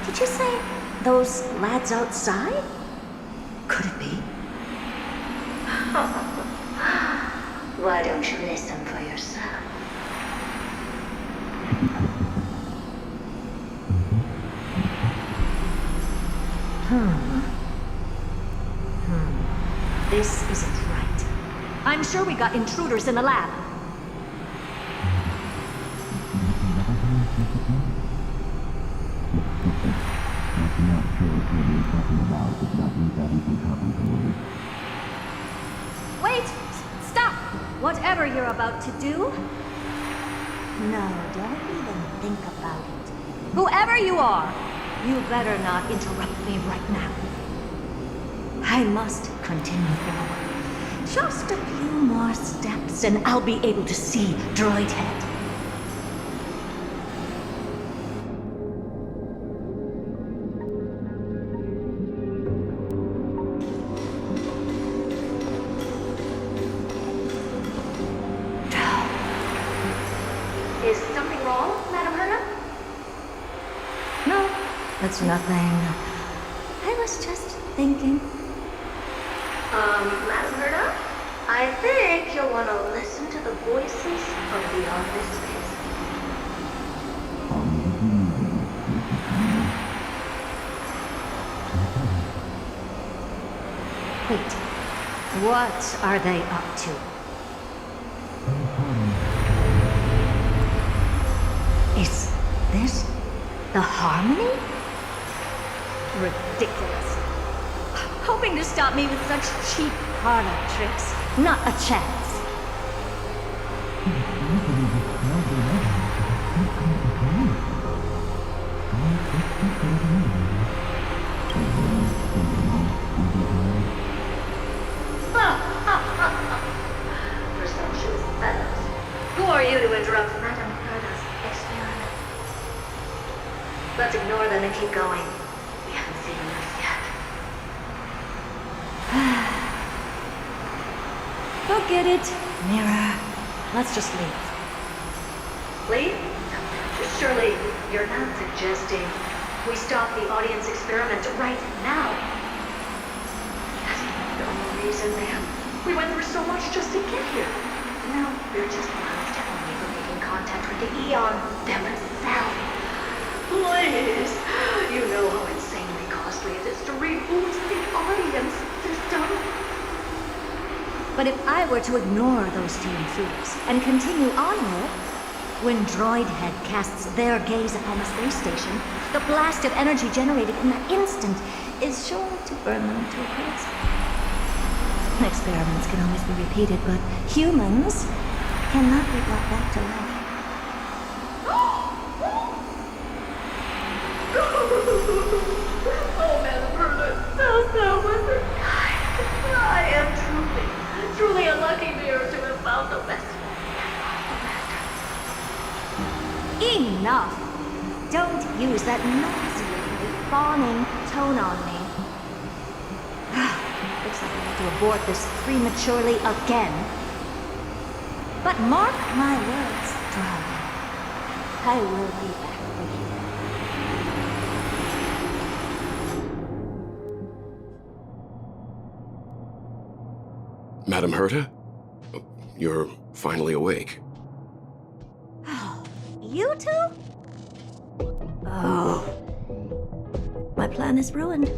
did you say those lads outside? Could it be? Why don't you listen for yourself? This isn't right. I'm sure we got intruders in the lab. Wait! Stop! Whatever you're about to do. No, don't even think about it. Whoever you are, you better not interrupt me right now. I must continue forward. Just a few more steps and I'll be able to see Droid Head. Is something wrong, Madam Herna? No, that's nothing. I was just thinking. Madam Herna? I think you'll want to listen to the voices from beyond this space. Wait, what are they up to? Is this the Harmony? Ridiculous. Hoping to stop me with such cheap parlor tricks. Not a chance. Presumptuous fellows. Who are you to interrupt Madam Herna's experiment? Let's ignore them and keep going. We haven't seen enough yet. Forget it, Mirror. Let's just leave. Leave? Surely you're not suggesting we stop the audience experiment right now? That's the only reason, ma'am. We went through so much just to get here. Now we're just one step away from making contact with the Eon themselves. Please! You know how insanely costly it is to reboot the audience system. But if I were to ignore those two intruders and continue onward, when Droid Head casts their gaze upon the space station, the blast of energy generated in that instant is sure to burn them to a crisp. Experiments can always be repeated, but humans cannot be brought back to life. Oh, Madam Herna, so wizard. I am truly unlucky mirror to have found the best. Enough! Don't use that nauseatingly fawning tone on me. Looks like I have to abort this prematurely again. But mark my words, Droid. I will be back for you. Madam Herta? You're finally awake. You two? Oh. My plan is ruined.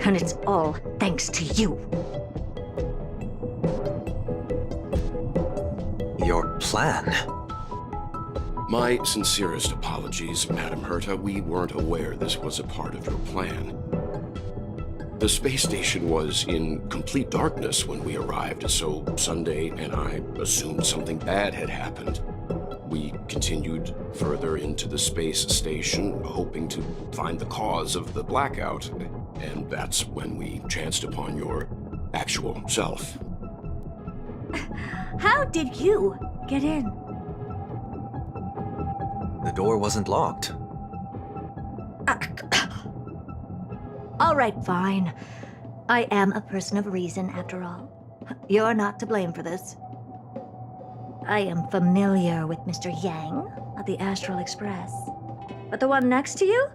And it's all thanks to you. Your plan? My sincerest apologies, Madam Herta. We weren't aware this was a part of your plan. The space station was in complete darkness when we arrived, so Sunday and I assumed something bad had happened. We continued further into the space station, hoping to find the cause of the blackout, and that's when we chanced upon your actual self. How did you get in? The door wasn't locked. All right, fine. I am a person of reason, after all. You're not to blame for this. I am familiar with Mr. Yang of the Astral Express. But the one next to you?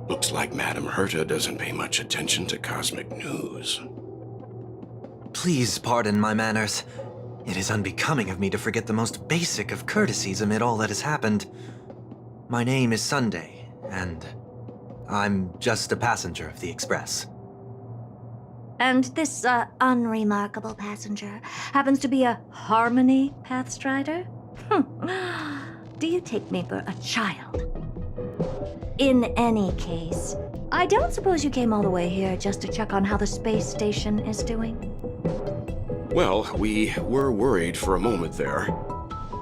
Looks like Madame Herta doesn't pay much attention to cosmic news. Please pardon my manners. It is unbecoming of me to forget the most basic of courtesies amid all that has happened. My name is Sunday, and I'm just a passenger of the Express. And this, unremarkable passenger happens to be a Harmony Pathstrider? Do you take me for a child? In any case, I don't suppose you came all the way here just to check on how the space station is doing? Well, we were worried for a moment there,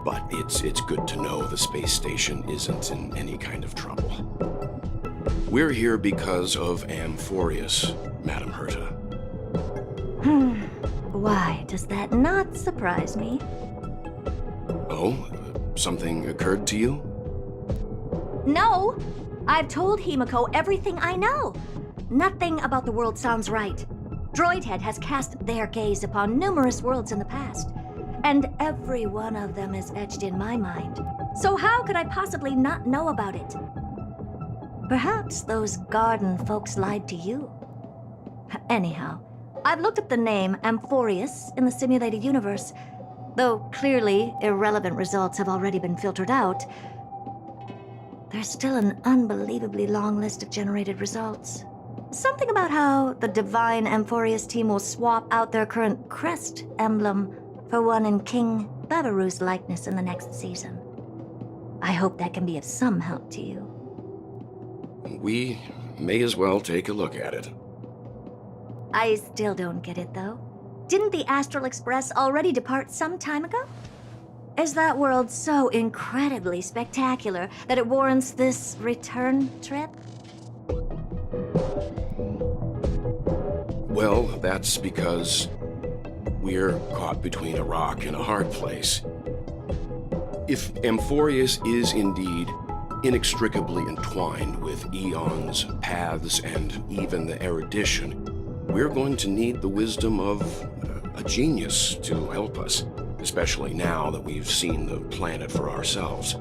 but it's good to know the space station isn't in any kind of trouble. We're here because of Amphorius, Madame Herta. Why does that not surprise me? Oh, something occurred to you? No! I've told Himiko everything I know. Nothing about the world sounds right. Droidhead has cast their gaze upon numerous worlds in the past, and every one of them is etched in my mind. So how could I possibly not know about it? Perhaps those garden folks lied to you. Anyhow, I've looked up the name Amphorius in the simulated universe. Though clearly irrelevant results have already been filtered out, there's still an unbelievably long list of generated results. Something about how the Divine Amphorius team will swap out their current crest emblem for one in King Babaru's likeness in the next season. I hope that can be of some help to you. We may as well take a look at it. I still don't get it, though. Didn't the Astral Express already depart some time ago? Is that world so incredibly spectacular that it warrants this return trip? Well, that's because we're caught between a rock and a hard place. If Amphorius is indeed inextricably entwined with eons, paths, and even the erudition, we're going to need the wisdom of a genius to help us, especially now that we've seen the planet for ourselves.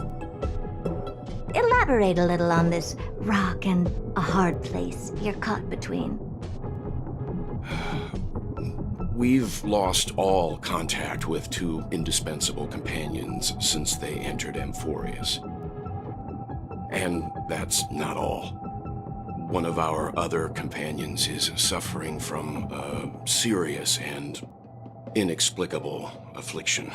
Elaborate a little on this rock and a hard place you're caught between. We've lost all contact with two indispensable companions since they entered Amphorius. And that's not all. One of our other companions is suffering from a serious and inexplicable affliction.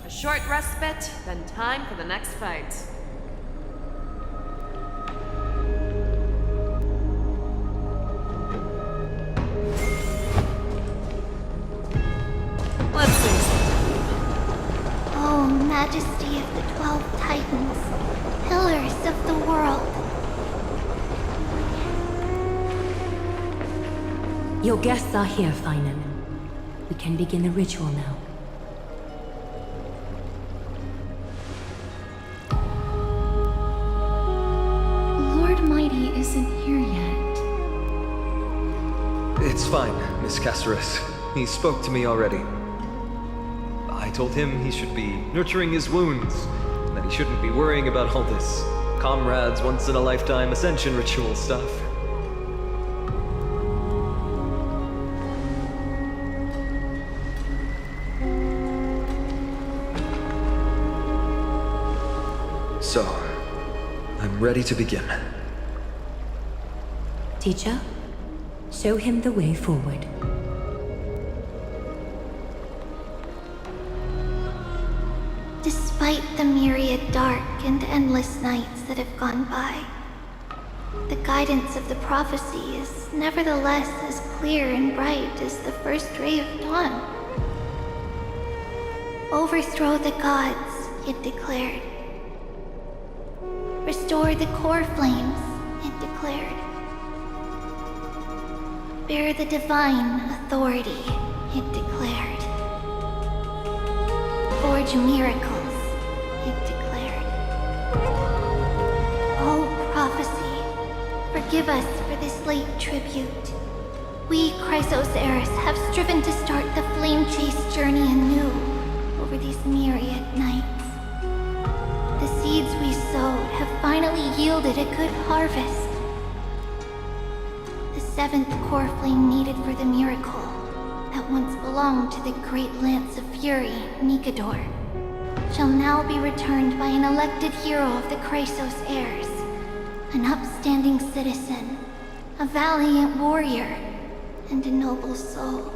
Short respite, then time for the next fight. Let's see. Oh majesty of the 12 Titans, pillars of the world. Your guests are here, Finan. We can begin the ritual now. Lord Mighty isn't here yet. It's fine, Miss Caceres. He spoke to me already. I told him he should be nurturing his wounds, and that he shouldn't be worrying about all this comrades once-in-a-lifetime ascension ritual stuff. So, I'm ready to begin. Teacher, show him the way forward. Despite the myriad dark and endless nights that have gone by, the guidance of the prophecy is nevertheless as clear and bright as the first ray of dawn. Overthrow the gods, it declared. Restore the core flames, it declared. Bear the divine authority, it declared. Forge miracles, it declared. Oh, prophecy, forgive us for this late tribute. We, Chrysos Eris, have striven to start the flame chase journey anew over these myriad nights. The seeds we sowed have finally yielded a good harvest. The 7th core flame needed for the miracle that once belonged to the great Lance of Fury, Nikador, shall now be returned by an elected hero of the Chrysos heirs, an upstanding citizen, a valiant warrior, and a noble soul.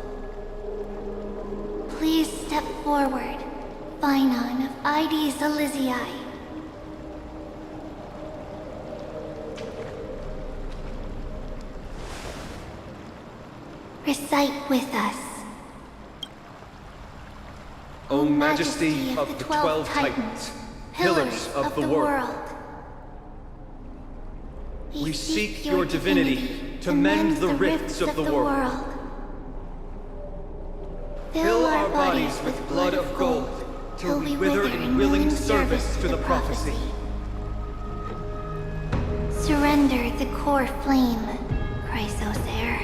Please step forward, Finan of Ides Elysiae. Recite with us. O Majesty of the 12 Titans, pillars of the world, we seek your divinity to mend the rifts of the world. Fill our bodies with blood of gold, till we wither in willing service to the prophecy. Surrender the core flame, Chrysos heir.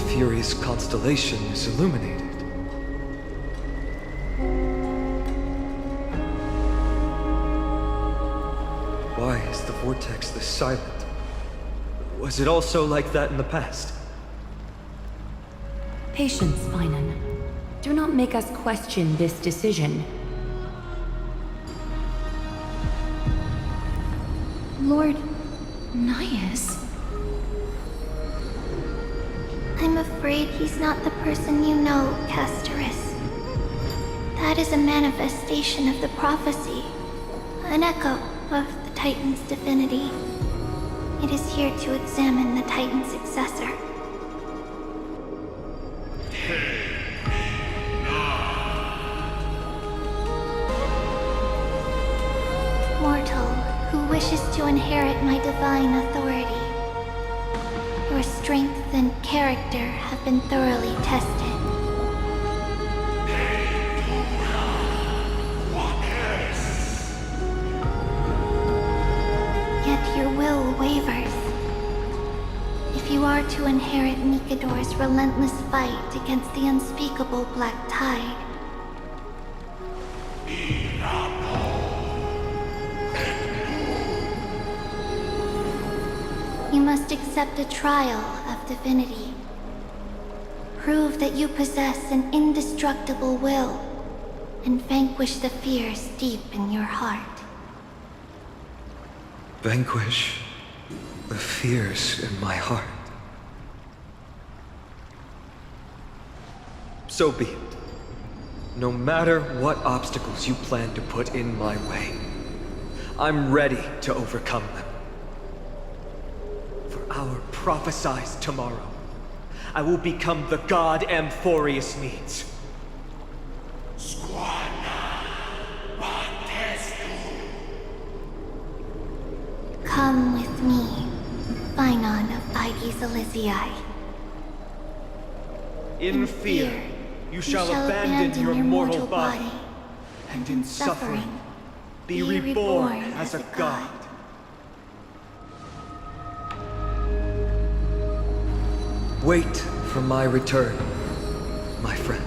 Fury's constellation is illuminated. Why is the vortex this silent? Was it also like that in the past? Patience, Finan. Do not make us question this decision. Lord Naias? I'm afraid he's not the person you know, Castoris. That is a manifestation of the prophecy, an echo of the Titan's divinity. It is here to examine the Titan's successor. Mortal who wishes to inherit my divine authority. Your strength and character have been thoroughly tested. Yet your will wavers. If you are to inherit Nikador's relentless fight against the unspeakable Black Tide, you must accept a trial of divinity. Prove that you possess an indestructible will, and vanquish the fears deep in your heart. Vanquish the fears in my heart. So be it. No matter what obstacles you plan to put in my way, I'm ready to overcome them. For our prophesied tomorrow, I will become the god Amphorius needs. Come with me, Phynon of Aegis Elysiae. In fear, you shall abandon your mortal body, and in suffering, be reborn as a god. Wait for my return, my friends.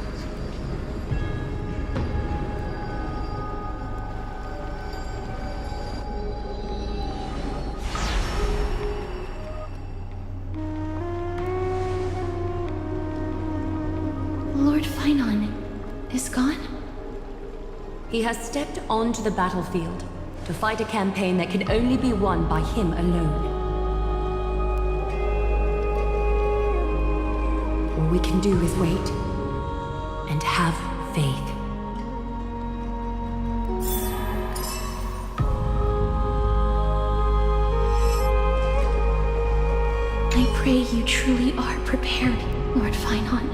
Lord Phynon is gone? He has stepped onto the battlefield to fight a campaign that can only be won by him alone. All we can do is wait and have faith. I pray you truly are prepared, Lord Phynon.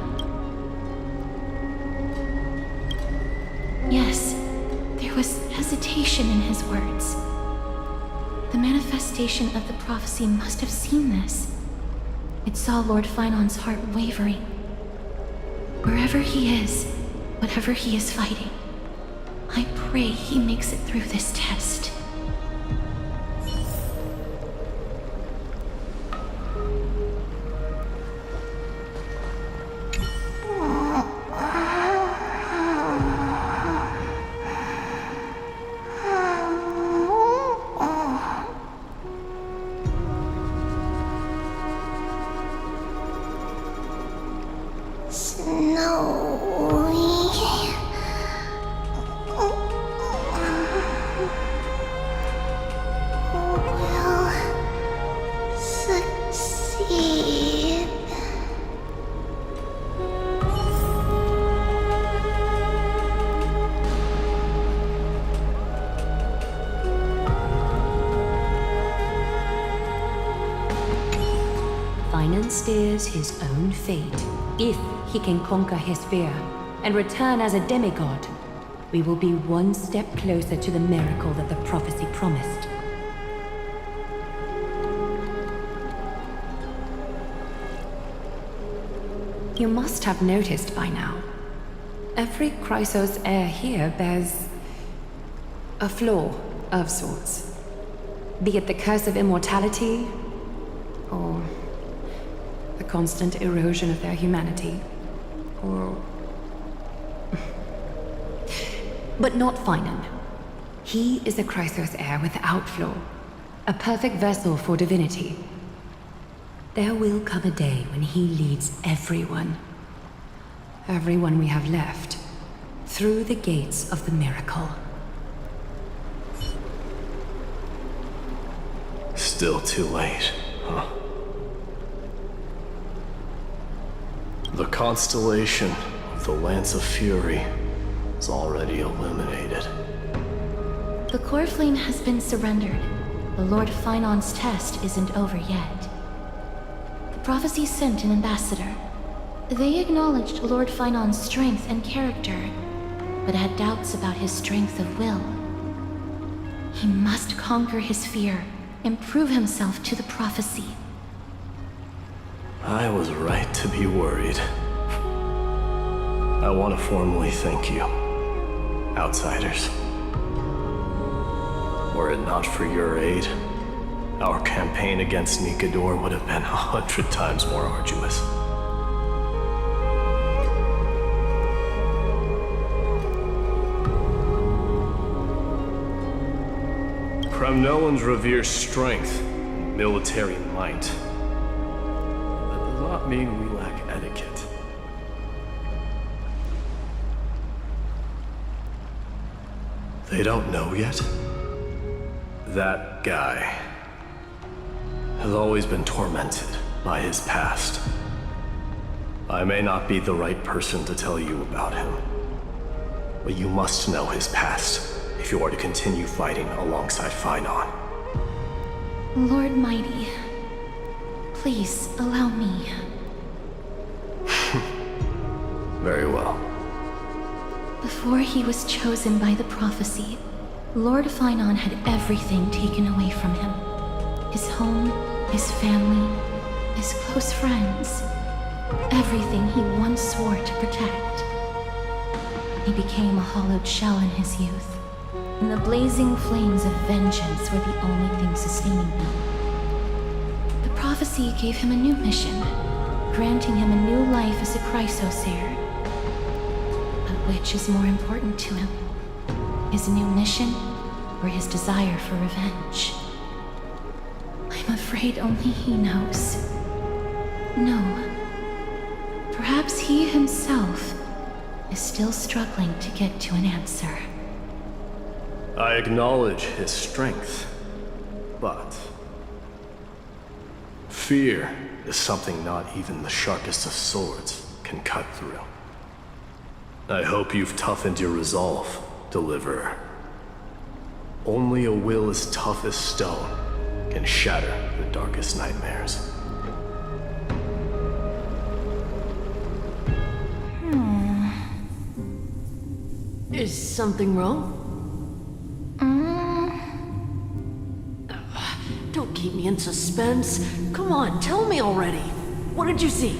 Yes, there was hesitation in his words. The manifestation of the prophecy must have seen this. It saw Lord Phynon's heart wavering. Wherever he is, whatever he is fighting, I pray he makes it through this test. Phynon steers his own fate. If he can conquer his fear and return as a demigod, we will be one step closer to the miracle that the prophecy promised. You must have noticed by now, every Chrysos heir here bears a flaw of sorts. Be it the curse of immortality, or the constant erosion of their humanity, or... But not Phynon. He is a Chrysos heir without flaw, a perfect vessel for divinity. There will come a day when he leads everyone we have left, through the gates of the miracle. Still too late, huh? The constellation of the Lance of Fury is already illuminated. The core flame has been surrendered. The Lord Phynon's test isn't over yet. The prophecy sent an ambassador. They acknowledged Lord Phynon's strength and character, but had doubts about his strength of will. He must conquer his fear and prove himself to the prophecy. I was right to be worried. I want to formally thank you, outsiders. Were it not for your aid, our campaign against Nikador would have been 100 times more arduous. Kremnoans revere strength and military might. That does not mean we lack etiquette. They don't know yet? That guy has always been tormented by his past. I may not be the right person to tell you about him, but you must know his past if you are to continue fighting alongside Phainon. Lord Mighty, please allow me. Very well. Before he was chosen by the prophecy, Lord Phainon had everything taken away from him. His home, his family, his close friends. Everything he once swore to protect. He became a hollowed shell in his youth, and the blazing flames of vengeance were the only thing sustaining him. The prophecy gave him a new mission, granting him a new life as a Chrysosair. But which is more important to him? His new mission, or his desire for revenge? I'm afraid only he knows. No. Perhaps he himself is still struggling to get to an answer. I acknowledge his strength, but fear is something not even the sharpest of swords can cut through. I hope you've toughened your resolve, Deliverer. Only a will as tough as stone can shatter the darkest nightmares. Is something wrong? Don't keep me in suspense. Come on, tell me already. What did you see?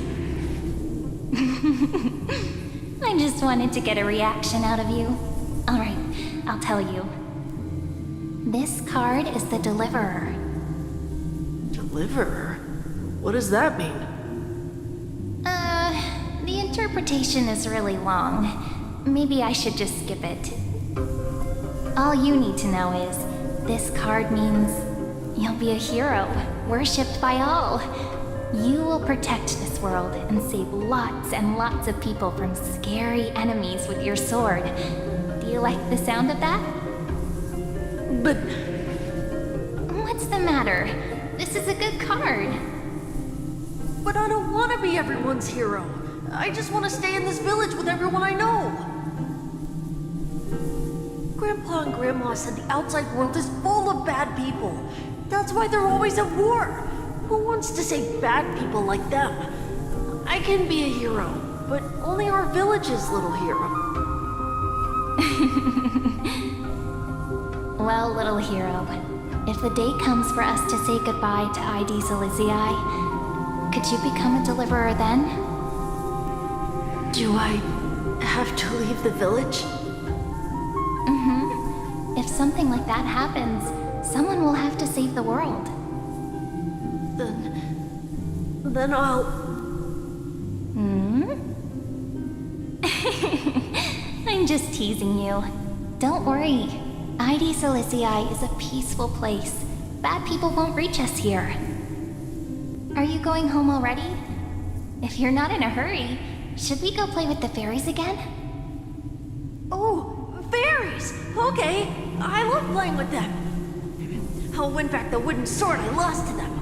I just wanted to get a reaction out of you. Alright, I'll tell you. This card is the Deliverer. Deliverer? What does that mean? The interpretation is really long. Maybe I should just skip it. All you need to know is, this card means you'll be a hero, worshipped by all. You will protect this world and save lots and lots of people from scary enemies with your sword. Do you like the sound of that? But... What's the matter? This is a good card. But I don't want to be everyone's hero. I just want to stay in this village with everyone I know. Grandpa and Grandma said the outside world is full of bad people. That's why they're always at war. Who wants to save bad people like them? I can be a hero, but only our village's little hero. Well, little hero, if the day comes for us to say goodbye to ID Silizii, could you become a deliverer then? Do I have to leave the village? If something like that happens, someone will have to save the world. Then I'll... I'm just teasing you. Don't worry. ID Silizii is a peaceful place. Bad people won't reach us here. Are you going home already? If you're not in a hurry, should we go play with the fairies again? Oh, fairies! Okay, I love playing with them. I'll win back the wooden sword I lost to them.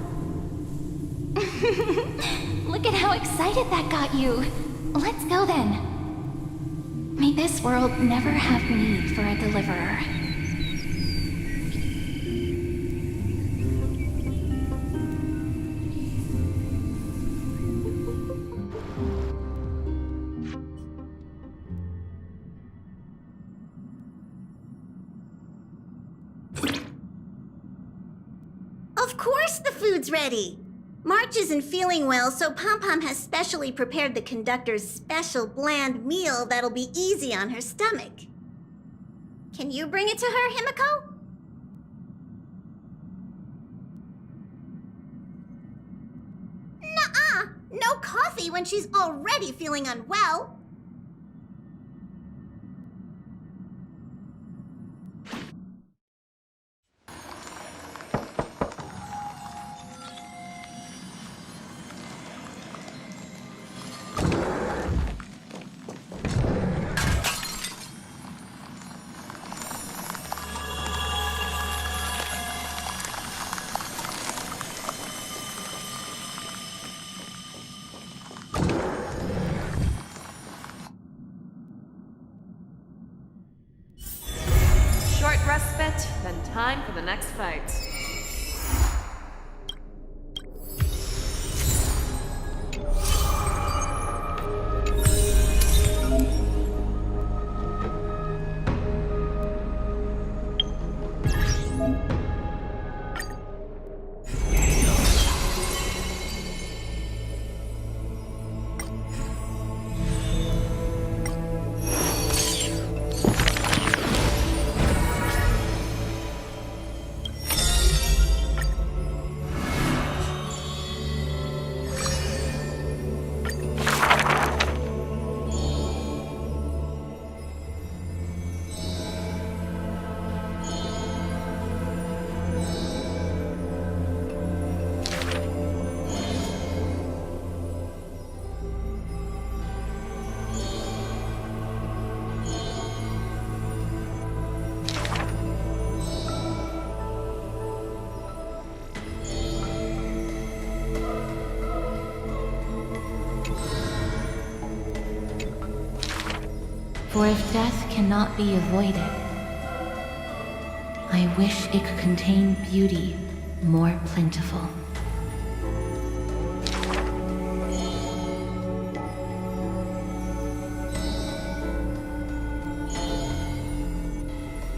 Look at how excited that got you. Let's go then. May this world never have need for a deliverer. Of course the food's ready! March isn't feeling well, so Pom-Pom has specially prepared the conductor's special bland meal that'll be easy on her stomach. Can you bring it to her, Himiko? Nuh-uh! No coffee when she's already feeling unwell! next fight. For if death cannot be avoided, I wish it could contain beauty more plentiful.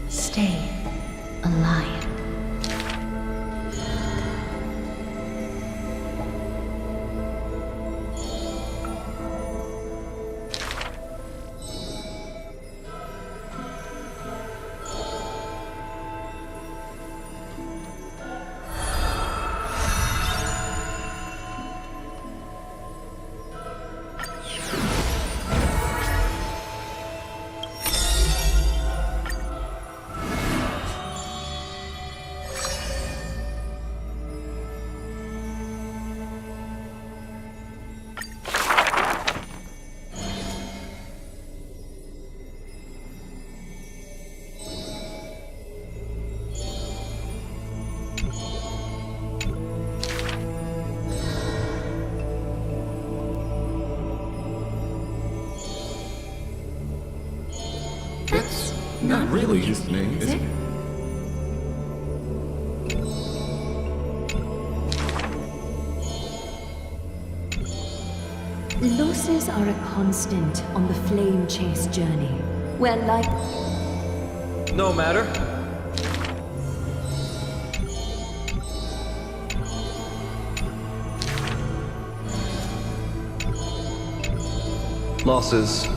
Stay alive. Not really his name, is it? Losses are a constant on the flame chase journey, where life... No matter. Losses